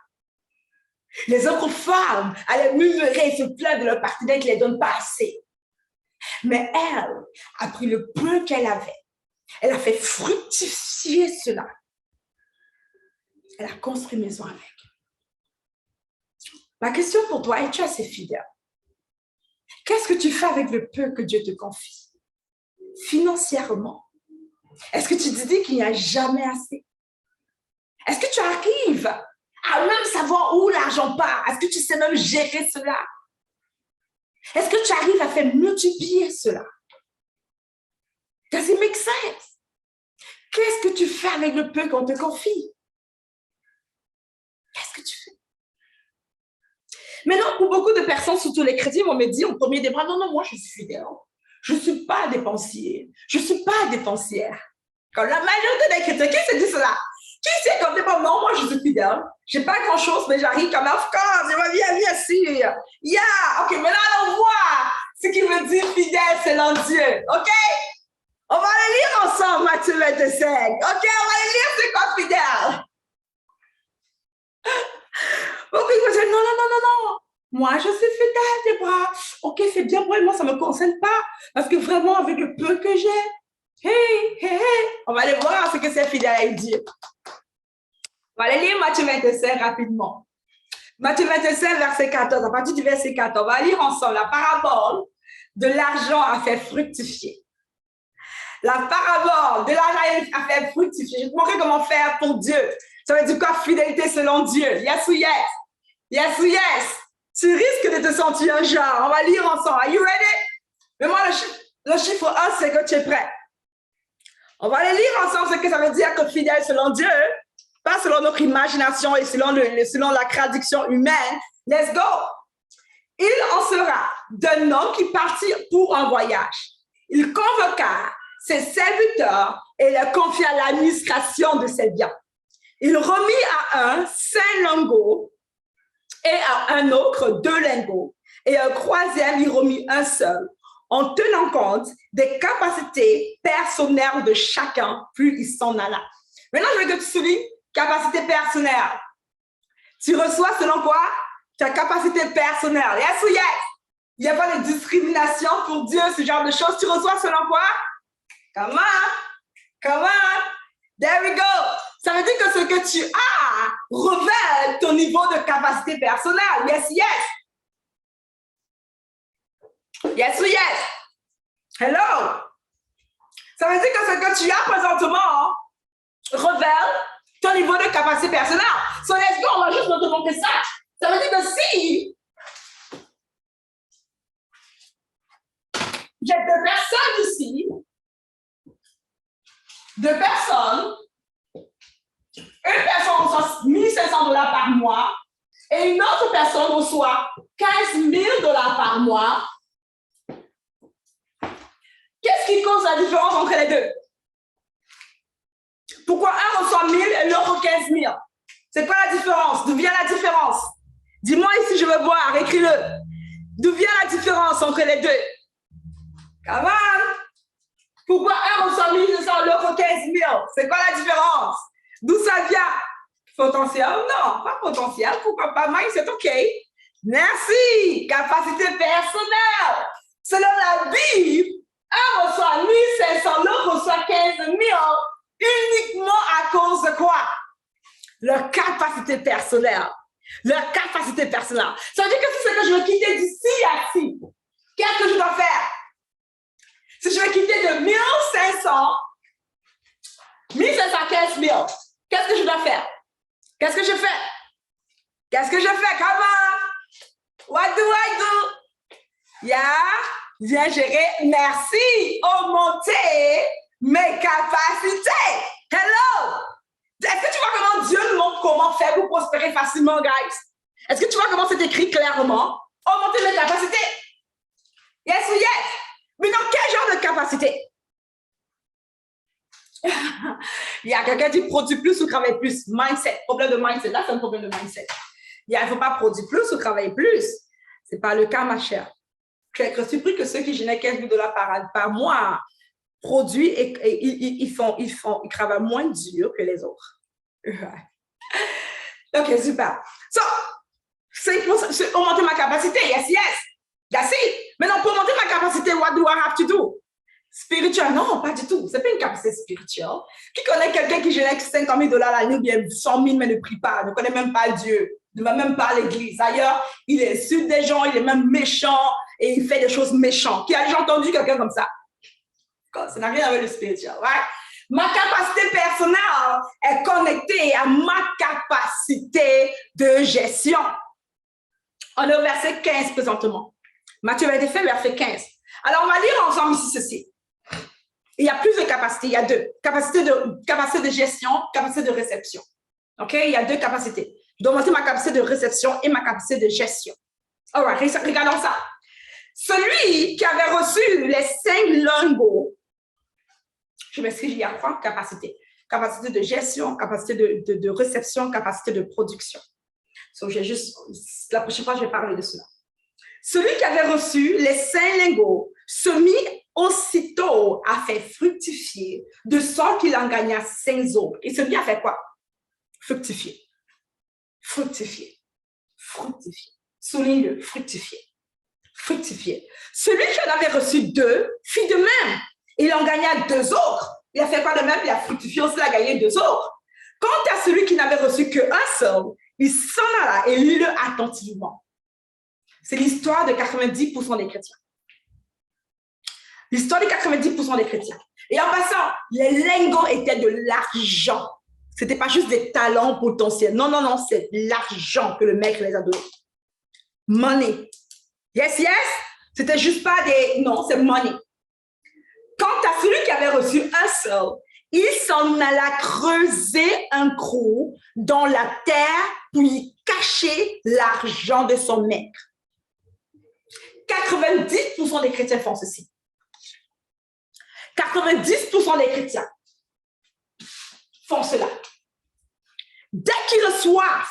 Les autres femmes allaient murmurer et se plaindre de leur partenaire qui ne les donne pas assez. Mais elle a pris le peu qu'elle avait. Elle a fait fructifier cela. Elle a construit une maison avec. Ma question pour toi, es-tu assez fidèle? Qu'est-ce que tu fais avec le peu que Dieu te confie? Financièrement. Est-ce que tu te dis qu'il n'y a jamais assez? Est-ce que tu arrives à même savoir où l'argent part? Est-ce que tu sais même gérer cela? Est-ce que tu arrives à faire multiplier cela? Does it make sense? Qu'est-ce que tu fais avec le peu qu'on te confie? Qu'est-ce que tu fais? Maintenant, pour beaucoup de personnes, surtout les chrétiens, vont me dire au premier départ, non, moi je suis fidèle. Je ne suis pas dépensier. Je ne suis pas dépensière. Comme la majorité des chrétiens, qui se dit cela? Qui sait comme dépend? Non, moi je suis fidèle. Je n'ai pas grand-chose, mais j'arrive comme of course, je vais bien sûr. Yeah, ok, maintenant on voit ce qui veut dire fidèle selon Dieu. Ok? On va le lire ensemble, Matthieu 25. Ok, on va le lire, c'est quoi fidèle? Ok, vous dites non. Moi, je suis fidèle, Débora. Ok, c'est bien pour elle, moi, ça ne me concerne pas. Parce que vraiment, avec le peu que j'ai, on va aller voir ce que c'est fidèle à Dieu. On va aller lire Matthieu 25 rapidement. Matthieu 25, verset 14. À partir du verset 14, on va lire ensemble la parabole de l'argent à faire fructifier. La parabole de l'argent à faire fructifier. Je vais te montrer comment faire pour Dieu. Ça veut dire quoi? Fidélité selon Dieu. Yes ou yes? Yes ou yes? Tu risques de te sentir un genre. On va lire ensemble. Are you ready? Mets-moi le chiffre 1, c'est que tu es prêt. On va aller lire ensemble ce que ça veut dire que fidèle selon Dieu, pas selon notre imagination et selon la traduction humaine. Let's go! Il en sera d'un homme qui partit pour un voyage. Il convoqua ses serviteurs et les confia l'administration de ses biens. Il remit à un 5 lingots et à un autre 2 lingots. Et un troisième, il remit un seul, en tenant compte des capacités personnelles de chacun, puis il s'en alla. Maintenant, je veux que tu soulignes capacité personnelle. Tu reçois selon quoi? Ta capacité personnelle. Yes ou yes? Il n'y a pas de discrimination pour Dieu, ce genre de choses. Tu reçois selon quoi? Come on. There we go. Ça veut dire que ce que tu as révèle ton niveau de capacité personnelle. Yes, yes. Yes, yes. Hello. Ça veut dire que ce que tu as présentement révèle ton niveau de capacité personnelle. So, let's go, on va juste te montrer ça. Ça veut dire que si j'ai deux personnes ici, deux personnes, une personne reçoit $1 500 par mois et une autre personne reçoit $15 000 par mois, qu'est-ce qui cause la différence entre les deux? Pourquoi un reçoit 1000 et l'autre 15 000? C'est quoi la différence? D'où vient la différence? Dis-moi ici, je veux voir, écris-le. D'où vient la différence entre les deux? Come on. Pourquoi un reçoit 1200 et l'autre 15 000? C'est quoi la différence? D'où ça vient? Potentiel? Non, pas potentiel. Pourquoi pas? Mindset, OK. Merci. Capacité personnelle. Selon la Bible, un reçoit 1500, l'autre reçoit 15 000 uniquement à cause de quoi? Leur capacité personnelle. Leur capacité personnelle. Ça veut dire que si c'est que je veux quitter d'ici à ici, qu'est-ce que je dois faire? Si je veux quitter de 1500 à 15 000, qu'est-ce que je dois faire? Qu'est-ce que je fais? Qu'est-ce que je fais? Comment? What do I do? Yeah. Viens gérer. Merci. Augmenter mes capacités. Hello. Est-ce que tu vois comment Dieu nous montre comment faire pour prospérer facilement, guys? Est-ce que tu vois comment c'est écrit clairement? Augmenter mes capacités. Yes ou yes? Mais dans quel genre de capacité? Il y a quelqu'un qui produit plus ou travaille plus. Mindset, problème de mindset. Là, c'est un problème de mindset. Il ne faut pas produire plus ou travailler plus. Ce n'est pas le cas, ma chère. Je suis surpris que ceux qui génèrent $15 000 par mois produisent et ils travaillent moins dur que les autres. OK, super. So, c'est augmenter ma capacité. Yes, yes. That's it. Maintenant, pour augmenter ma capacité, what do I have to do? Spirituel, non, pas du tout. Ce n'est pas une capacité spirituelle. Qui connaît quelqu'un qui génère $50 000 l'année ou bien 100 000 mais ne prie pas, ne connaît même pas Dieu, ne va même pas à l'église. D'ailleurs, il insulte des gens, il est même méchant et il fait des choses méchantes. Qui a déjà entendu quelqu'un comme ça? Ça n'a rien à voir avec le spirituel. Right? Ma capacité personnelle est connectée à ma capacité de gestion. On est au verset 15 présentement. Matthieu a été fait, verset 15. Alors, on va lire ensemble ici ceci. Il y a plus de capacités. Il y a deux. Capacité de gestion, capacité de réception. OK? Il y a deux capacités. Je dois monter ma capacité de réception et ma capacité de gestion. All right, regardons ça. Celui qui avait reçu les 5 lingots, je m'excuse, il y a 3 capacités. Capacité de gestion, capacité de réception, capacité de production. Donc, la prochaine fois, je vais parler de cela. Celui qui avait reçu les 5 lingots se mit aussitôt à faire fructifier, de sorte qu'il en gagna 5 autres. Il se mit à faire quoi? Fructifier. Fructifier. Fructifier. Souligne-le, fructifier. Fructifier. Celui qui en avait reçu 2 fit de même. Il en gagna 2 autres. Il a fait quoi de même? Il a fructifié aussi, il a gagné 2 autres. Quant à celui qui n'avait reçu qu'un seul, il s'en alla et lut-le attentivement. C'est l'histoire de 90% des chrétiens. L'histoire de 90% des chrétiens. Et en passant, les lingots étaient de l'argent. Ce n'était pas juste des talents potentiels. Non, non, non, c'est l'argent que le mec les a donnés. Money. Yes, yes. C'était juste pas des... Non, c'est money. Quant à celui qui avait reçu un seul, il s'en alla creuser un trou dans la terre pour y cacher l'argent de son maître. 90% des chrétiens font ceci. 90% des chrétiens font cela. Dès qu'ils reçoivent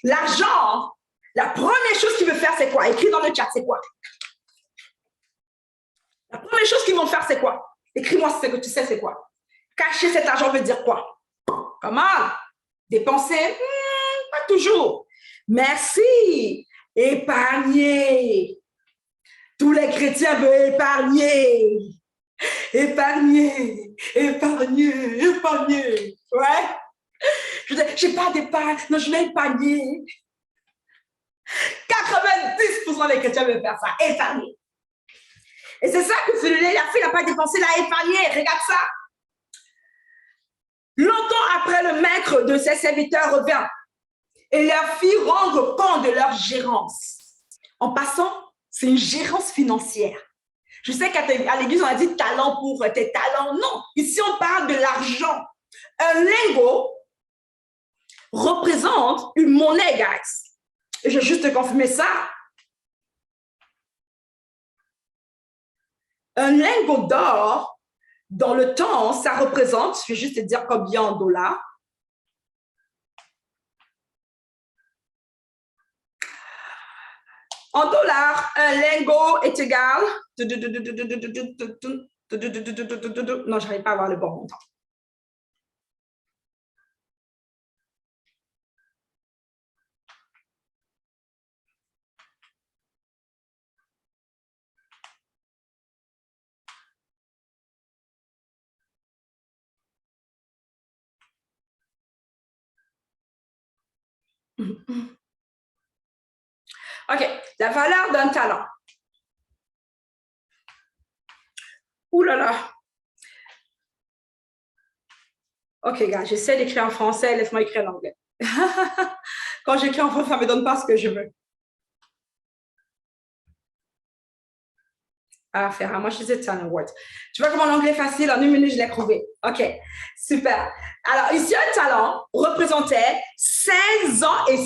l'argent, la première chose qu'ils veulent faire, c'est quoi? Écris dans le chat, c'est quoi? La première chose qu'ils vont faire, c'est quoi? Écris-moi si c'est que tu sais, c'est quoi? Cacher cet argent veut dire quoi? Comment? Dépenser? Pas toujours. Merci. Épargner. Tous les chrétiens veulent épargner. Épargner, épargner, épargner. Ouais? Je dis, j'ai pas d'épargne, non, je vais épargner. 90% des chrétiens veulent faire ça, épargner. Et c'est ça que celui-là, il a fait, il n'a pas dépensé, il a épargné. Regarde ça. Longtemps après, le maître de ses serviteurs revint et leur fit rendre compte de leur gérance. En passant, c'est une gérance financière. Je sais qu'à l'église, on a dit talent pour tes talents. Non, ici, on parle de l'argent. Un lingot représente une monnaie, guys. Et je vais juste te confirmer ça. Un lingot d'or, dans le temps, ça représente, je vais juste te dire combien en dollars. En dollars, un lingot est égal. Non, je n'arrive pas à avoir le bon montant. OK, la valeur d'un talent. Ouh là là. OK, gars, j'essaie d'écrire en français, laisse-moi écrire en anglais. Quand j'écris en français, ça ne me donne pas ce que je veux. À faire. Moi, je faisais talent word. Tu vois comment l'anglais est facile, en 1 minute, je l'ai trouvé. OK, super. Alors, ici, un talent représentait 16 ans et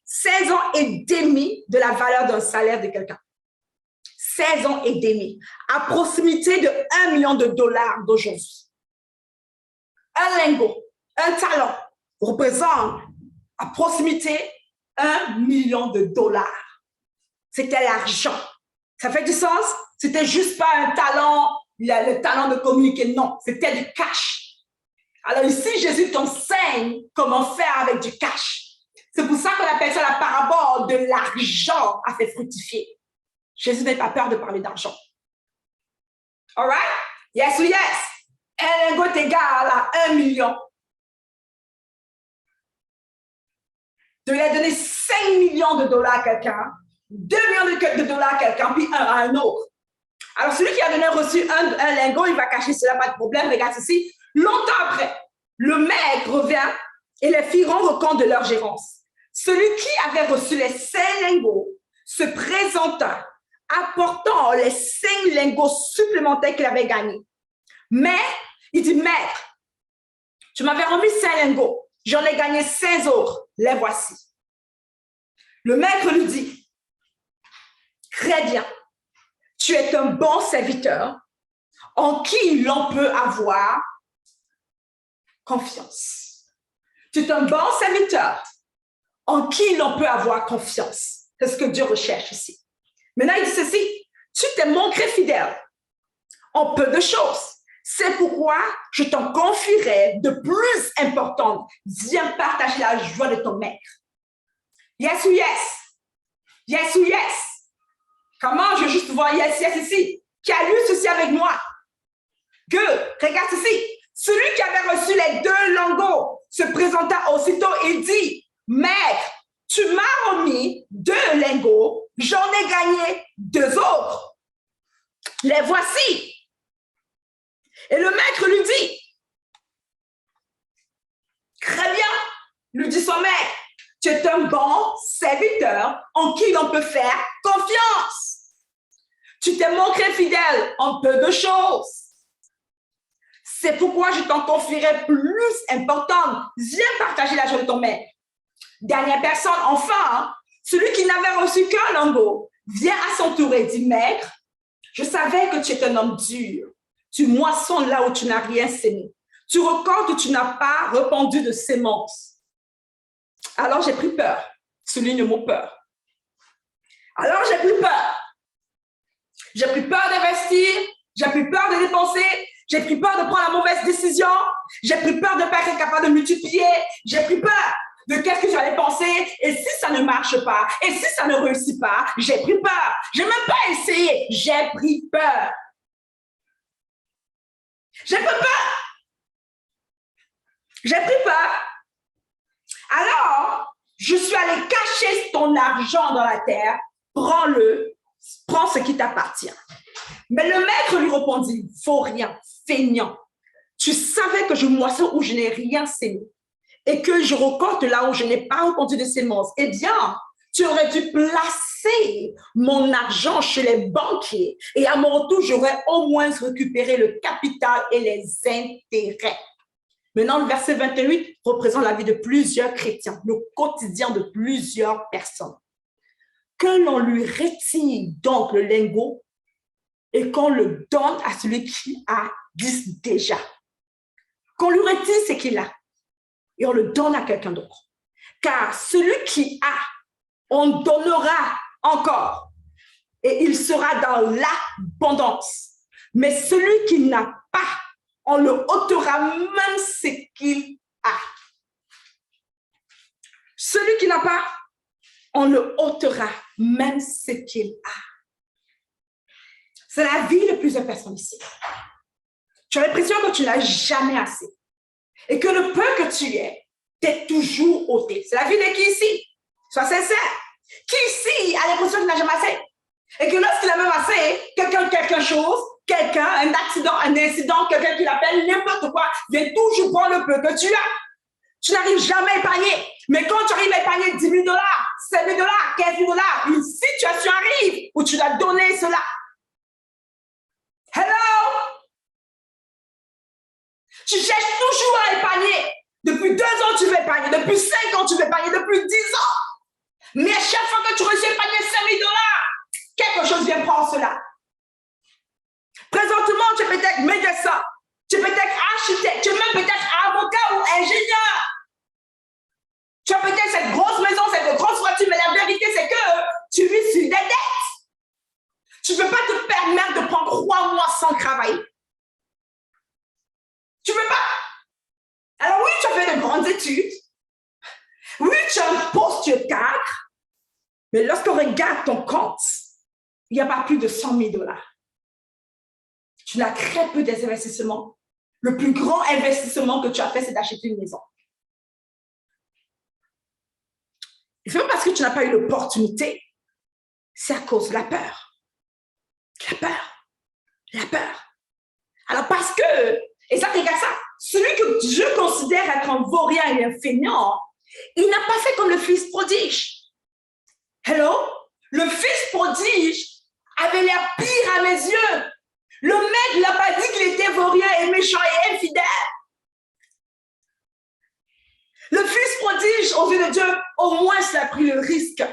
16 ans et demi de la valeur d'un salaire de quelqu'un. 16 ans et demi, à proximité de 1 million de dollars d'aujourd'hui. Un lingot, un talent représente à proximité 1 million de dollars. C'était l'argent. Ça fait du sens? C'était juste pas un talent, le talent de communiquer, non, c'était du cash. Alors ici, Jésus t'enseigne comment faire avec du cash. C'est pour ça qu'on appelle ça la parabole de l'argent à faire fructifier. Jésus n'a pas peur de parler d'argent. All right? Yes ou yes? Un lingot est égal à 1 million. De lui donner 5 millions de dollars à quelqu'un, 2 millions de dollars à quelqu'un, puis un à un autre. Alors, celui qui a donné reçu un lingot, il va cacher cela, pas de problème. Regarde ceci. Longtemps après, le maître revient et les filles rendent compte de leur gérance. Celui qui avait reçu les 5 lingots se présenta, apportant les 5 lingots supplémentaires qu'il avait gagnés. Mais, il dit, maître, tu m'avais remis 5 lingots, j'en ai gagné 5 autres, les voici. Le maître lui dit, très bien, tu es un bon serviteur en qui l'on peut avoir confiance. Tu es un bon serviteur en qui l'on peut avoir confiance. C'est ce que Dieu recherche ici. Maintenant, il dit ceci, tu t'es montré fidèle en peu de choses. C'est pourquoi je t'en confierai de plus importantes. Viens partager la joie de ton maître. Yes ou yes? Yes ou yes? Comment je veux juste voir yes, yes ici? Qui a lu ceci avec moi? Good. Regarde ceci. Celui qui avait reçu les 2 lingots se présenta aussitôt et dit, maître, tu m'as remis 2 lingots, j'en ai gagné 2 autres. Les voici. Et le maître lui dit, très bien, lui dit son maître, tu es un bon serviteur en qui l'on peut faire confiance. Tu t'es montré fidèle en peu de choses. C'est pourquoi je t'en confierai plus importante. Viens partager la joie de ton maître. Dernière personne, enfin, celui qui n'avait reçu qu'un lingot, vient à son tour et dit, maître, je savais que tu es un homme dur. Tu moissonnes là où tu n'as rien sémé. Tu recolles où tu n'as pas répandu de sémences. Alors j'ai pris peur. Souligne le mot peur. Alors j'ai pris peur. J'ai pris peur d'investir. J'ai pris peur de dépenser. J'ai pris peur de prendre la mauvaise décision. J'ai pris peur de ne pas être capable de multiplier. J'ai pris peur de qu'est-ce que j'allais penser. Et si ça ne marche pas, et si ça ne réussit pas, j'ai pris peur. Je n'ai même pas essayé. J'ai pris peur. J'ai pris peur. J'ai pris peur. Alors, je suis allée cacher ton argent dans la terre. Prends-le, prends ce qui t'appartient. Mais le maître lui répondit, vaurien, feignant, tu savais que je moissonne où je n'ai rien sémé et que je récolte là où je n'ai pas répandu de semences. Eh bien, tu aurais dû placer mon argent chez les banquiers et à mon retour, j'aurais au moins récupéré le capital et les intérêts. Maintenant, le verset 28 représente la vie de plusieurs chrétiens, le quotidien de plusieurs personnes. Que l'on lui retire donc le lingot et qu'on le donne à celui qui a déjà. Qu'on lui retire ce qu'il a et on le donne à quelqu'un d'autre. Car celui qui a, on donnera encore et il sera dans l'abondance. Mais celui qui n'a pas, on le ôtera même ce qu'il a. Celui qui n'a pas, on le ôtera même ce qu'il a. C'est la vie de plusieurs personnes ici. Tu as l'impression que tu n'as jamais assez. Et que le peu que tu es, t'es toujours ôté. C'est la vie de qui ici? Sois sincère. Qui ici a l'impression qu'il n'a jamais assez? Et que lorsqu'il a même assez, quelque chose, un accident, un incident, quelqu'un qui l'appelle, n'importe quoi, vient toujours prendre le peu que tu as. Tu n'arrives jamais à épargner. Mais quand tu arrives à épargner 10 000 $, 5 000 $, 15 000 $, une situation arrive où tu dois donner cela. Hello? Tu cherches toujours à épargner. Depuis 2 ans, tu veux épargner. Depuis 5 ans, tu veux épargner. Depuis 10 ans. Mais à chaque fois que tu reçois épargner 5 000 $, quelque chose vient prendre cela. Présentement, tu es peut-être médecin. Tu es peut-être architecte. Tu es même peut-être avocat ou ingénieur. Tu as peut-être cette grosse maison, cette grosse voiture, mais la vérité, c'est que tu vis sur des dettes. Tu ne peux pas te permettre de prendre 3 mois sans travailler. Tu ne peux pas. Alors oui, tu as fait de grandes études. Oui, tu as un poste, tu es cadre. Mais lorsqu'on regarde ton compte, il n'y a pas plus de 100 000 $. Tu n'as très peu d'investissements. Le plus grand investissement que tu as fait, c'est d'acheter une maison. Et c'est pas parce que tu n'as pas eu l'opportunité, c'est à cause de la peur. La peur. La peur. Alors parce que, et ça, regarde ça, celui que je considère être un vaurien et un feignant, il n'a pas fait comme le fils prodige. Hello? Le fils prodige avait l'air pire à mes yeux. Le maître n'a pas dit qu'il était vaurien et méchant et infidèle. Le fils prodige, aux yeux de Dieu, au moins il a pris le risque.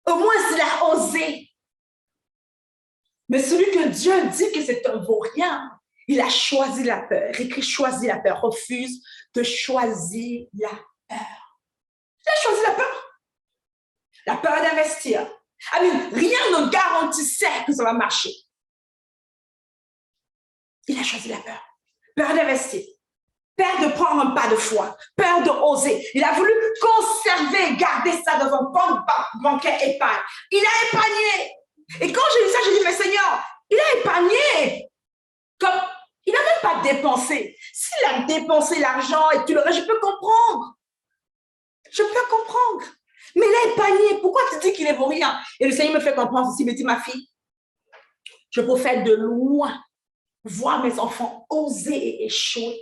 Au moins il a osé. Mais celui que Dieu dit que c'est un vaurien, il a choisi la peur. Écrit choisi la peur, refuse de choisir la peur. Il a choisi la peur. La peur d'investir. Rien ne garantissait que ça va marcher. Il a choisi la peur. Peur d'investir. Peur de prendre un pas de foi. Peur de oser. Il a voulu conserver, garder ça dans un compte bancaire épargne. Il a épargné. Et quand j'ai lu ça, j'ai dit, mais Seigneur, il a épargné. Comme, il n'a même pas dépensé. S'il a dépensé l'argent et tout le reste, je peux comprendre. Je peux comprendre. Mais il a épargné. Pourquoi tu dis qu'il est pour rien? Et le Seigneur me fait comprendre aussi, me dit, ma fille, je préfère de loin voir mes enfants oser et échouer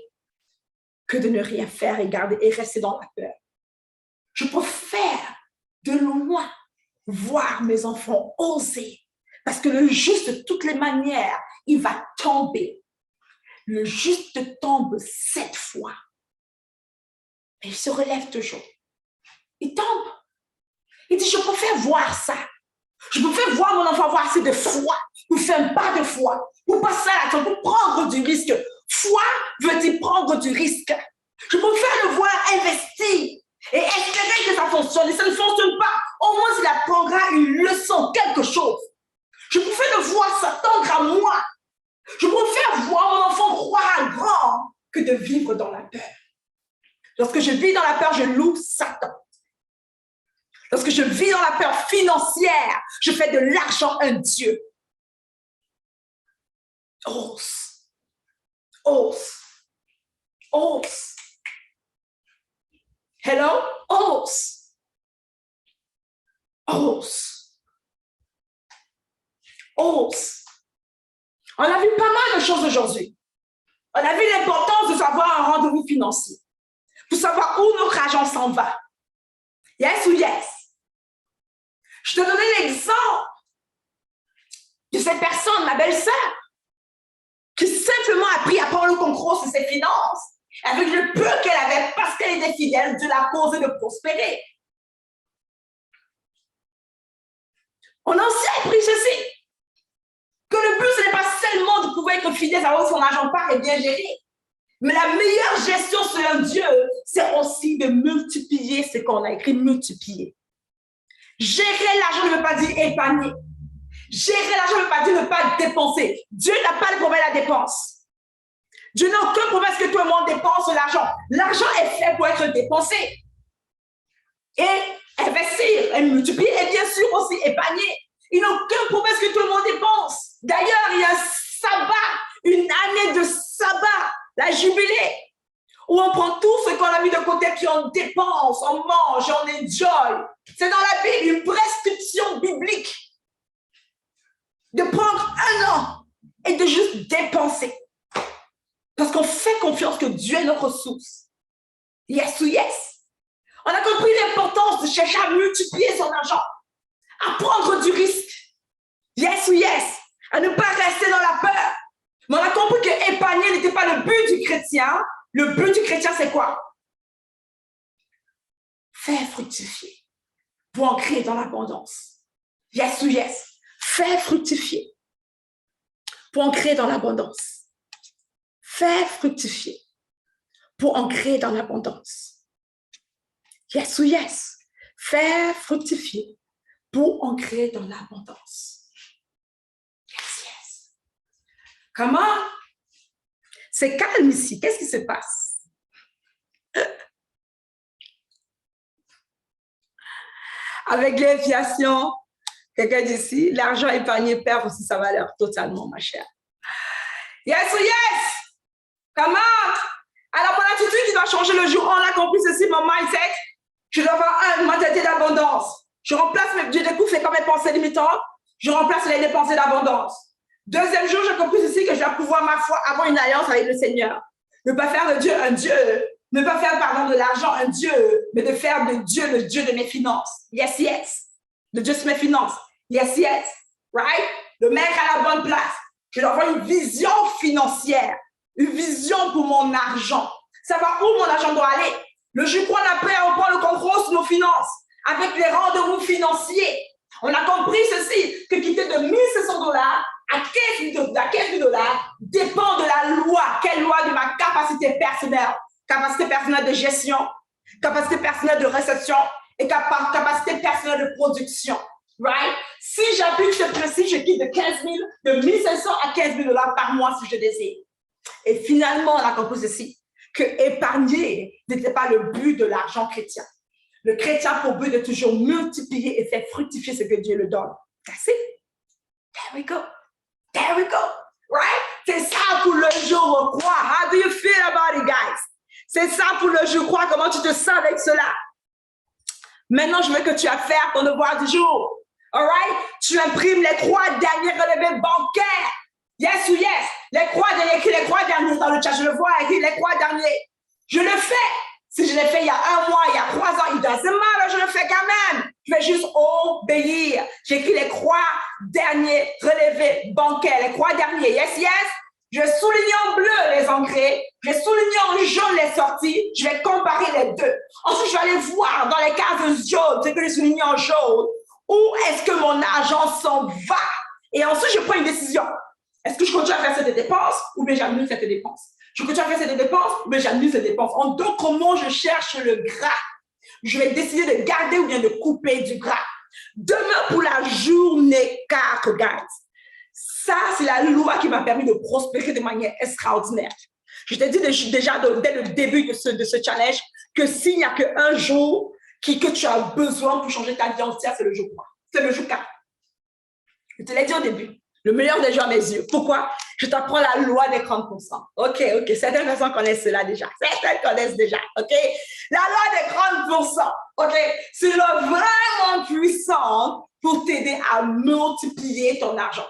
que de ne rien faire et garder et rester dans la peur. Je préfère de loin voir mes enfants oser. Parce que le juste, de toutes les manières, il va tomber. Le juste tombe 7 fois. Mais il se relève toujours. Il tombe. Il dit, je préfère voir ça. Je préfère voir mon enfant avoir assez de foi pour faire un pas de foi, pour passer à l'action, pour prendre du risque. Foi veut dire prendre du risque. Je préfère le voir investir et espérer que ça fonctionne. Et ça ne fonctionne pas. Au moins, il apprendra une leçon, quelque chose. Je préfère le voir s'attendre à moi. Je préfère voir mon enfant croire à grand que de vivre dans la peur. Lorsque je vis dans la peur, je loue Satan. Lorsque je vis dans la peur financière, je fais de l'argent un Dieu. Ose. Ose. Ose. Hello? Ose. Ose. Ose. On a vu pas mal de choses aujourd'hui. On a vu l'importance de savoir un rendez-vous financier. Pour savoir où notre argent s'en va. Yes ou yes? Je te donnais l'exemple de cette personne, ma belle-sœur, qui simplement a appris à prendre le contrôle sur ses finances avec le peu qu'elle avait parce qu'elle était fidèle, de la cause de prospérer. On a aussi appris ceci, que le but, ce n'est pas seulement de pouvoir être fidèle à son argent part et bien géré, mais la meilleure gestion selon Dieu, c'est aussi de multiplier ce qu'on a écrit, multiplier. Gérer l'argent ne veut pas dire épargner. Gérer l'argent ne veut pas dire ne pas dépenser. Dieu n'a pas de problème à la dépense. Dieu n'a aucun problème à ce que tout le monde dépense l'argent. L'argent est fait pour être dépensé. Et investir, et multiplier, et bien sûr aussi épargner. Il n'a aucun problème à ce que tout le monde dépense. D'ailleurs, il y a un sabbat, une année de sabbat, la jubilée, où on prend tout ce qu'on a mis de côté, puis on dépense, on mange, on enjoy. C'est dans la Bible, une prescription biblique de prendre un an et de juste dépenser. Parce qu'on fait confiance que Dieu est notre ressource. Yes ou yes. On a compris l'importance de chercher à multiplier son argent, à prendre du risque. Yes ou yes. À ne pas rester dans la peur. Mais on a compris que épargner n'était pas le but du chrétien. Le but du chrétien, c'est quoi? Faire fructifier pour en créer dans l'abondance. Yes ou yes. Faire fructifier pour en créer dans l'abondance. Faire fructifier pour en créer dans l'abondance. Yes ou yes. Faire fructifier pour en créer dans l'abondance. Yes, yes. Comment? C'est calme ici. Qu'est-ce qui se passe? Avec l'inflation, quelqu'un d'ici, l'argent épargné perd aussi sa valeur totalement, ma chère. Yes ou yes? Comment? Alors, mon attitude, il doit changer le jour. On a compris ceci, mon mindset. Je dois avoir une mentalité d'abondance. Je remplace mes découvre, c'est comme mes pensées limitantes. Je remplace les pensées d'abondance. Deuxième jour, j'ai compris ceci, que je dois pouvoir, ma foi, avoir une alliance avec le Seigneur. Ne pas faire de Dieu un Dieu. Ne pas faire, pardon, de l'argent un Dieu, mais de faire de Dieu le Dieu de mes finances. Yes, yes. Le Dieu de mes finances. Yes, yes. Right? Le mettre à la bonne place. Je dois avoir une vision financière. Une vision pour mon argent. Savoir où mon argent doit aller. Le jour qu'on a prêt, on prend le contrôle sur nos finances. Avec les rendez-vous financiers. On a compris ceci, que quitter de 1 500 $ à 15 000 $ dépend de la loi. Quelle loi? De ma capacité personnelle. Capacité personnelle de gestion, capacité personnelle de réception et capacité personnelle de production. Right? Si j'applique ce principe, je quitte de 1 500 à 15 000 $ par mois si je désire. Et finalement, on a compris ceci, que épargner n'était pas le but de l'argent chrétien. Le chrétien a pour but de toujours multiplier et faire fructifier ce que Dieu le donne. That's it. There we go. There we go. Right? C'est ça pour le jour au croix. How do you feel about it, guys? C'est ça pour le je crois. Comment tu te sens avec cela? Maintenant, je veux que tu fasses ton devoir du jour. All right? Tu imprimes les 3 derniers relevés bancaires. Yes ou yes? Les 3 derniers, écrit les 3 derniers dans le chat. Je le vois, écrit les 3 derniers. Je le fais. Si je l'ai fait il y a 1 mois, il y a 3 ans, il doesn't matter, je le fais quand même. Je vais juste obéir. J'écris les 3 derniers relevés bancaires. Les 3 derniers. Yes, yes? Je vais souligner en bleu les entrées, je vais souligner en jaune les sorties, je vais comparer les deux. Ensuite, je vais aller voir dans les cases jaunes, ce que j'ai souligné en jaune, où est-ce que mon argent s'en va. Et ensuite, je prends une décision. Est-ce que je continue à faire cette dépense ou bien j'annule cette dépense? Je continue à faire cette dépense ou bien j'annule cette dépense? En d'autres mots, je cherche le gras. Je vais décider de garder ou bien de couper du gras. Demain pour la journée 4, guys. Ça, c'est la loi qui m'a permis de prospérer de manière extraordinaire. Je t'ai dit déjà dès le début de ce challenge que s'il n'y a qu'un jour que tu as besoin pour changer ta vie entière, c'est le jour 3. C'est le jour 4. Je te l'ai dit au début. Le meilleur des jeux à mes yeux. Pourquoi? Je t'apprends la loi des 30%. OK. Certaines personnes connaissent cela déjà. Certaines connaissent déjà. OK? La loi des 30%. OK? C'est vraiment puissant pour t'aider à multiplier ton argent.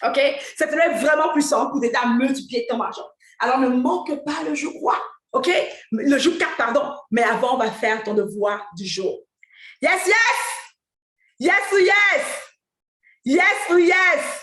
OK? C'est vraiment puissant pour t'aider à multiplier ton argent. Alors, ne manque pas le jour 3. OK? Le jour 4, pardon. Mais avant, on va faire ton devoir du jour. Yes, yes! Yes ou yes? Yes ou yes?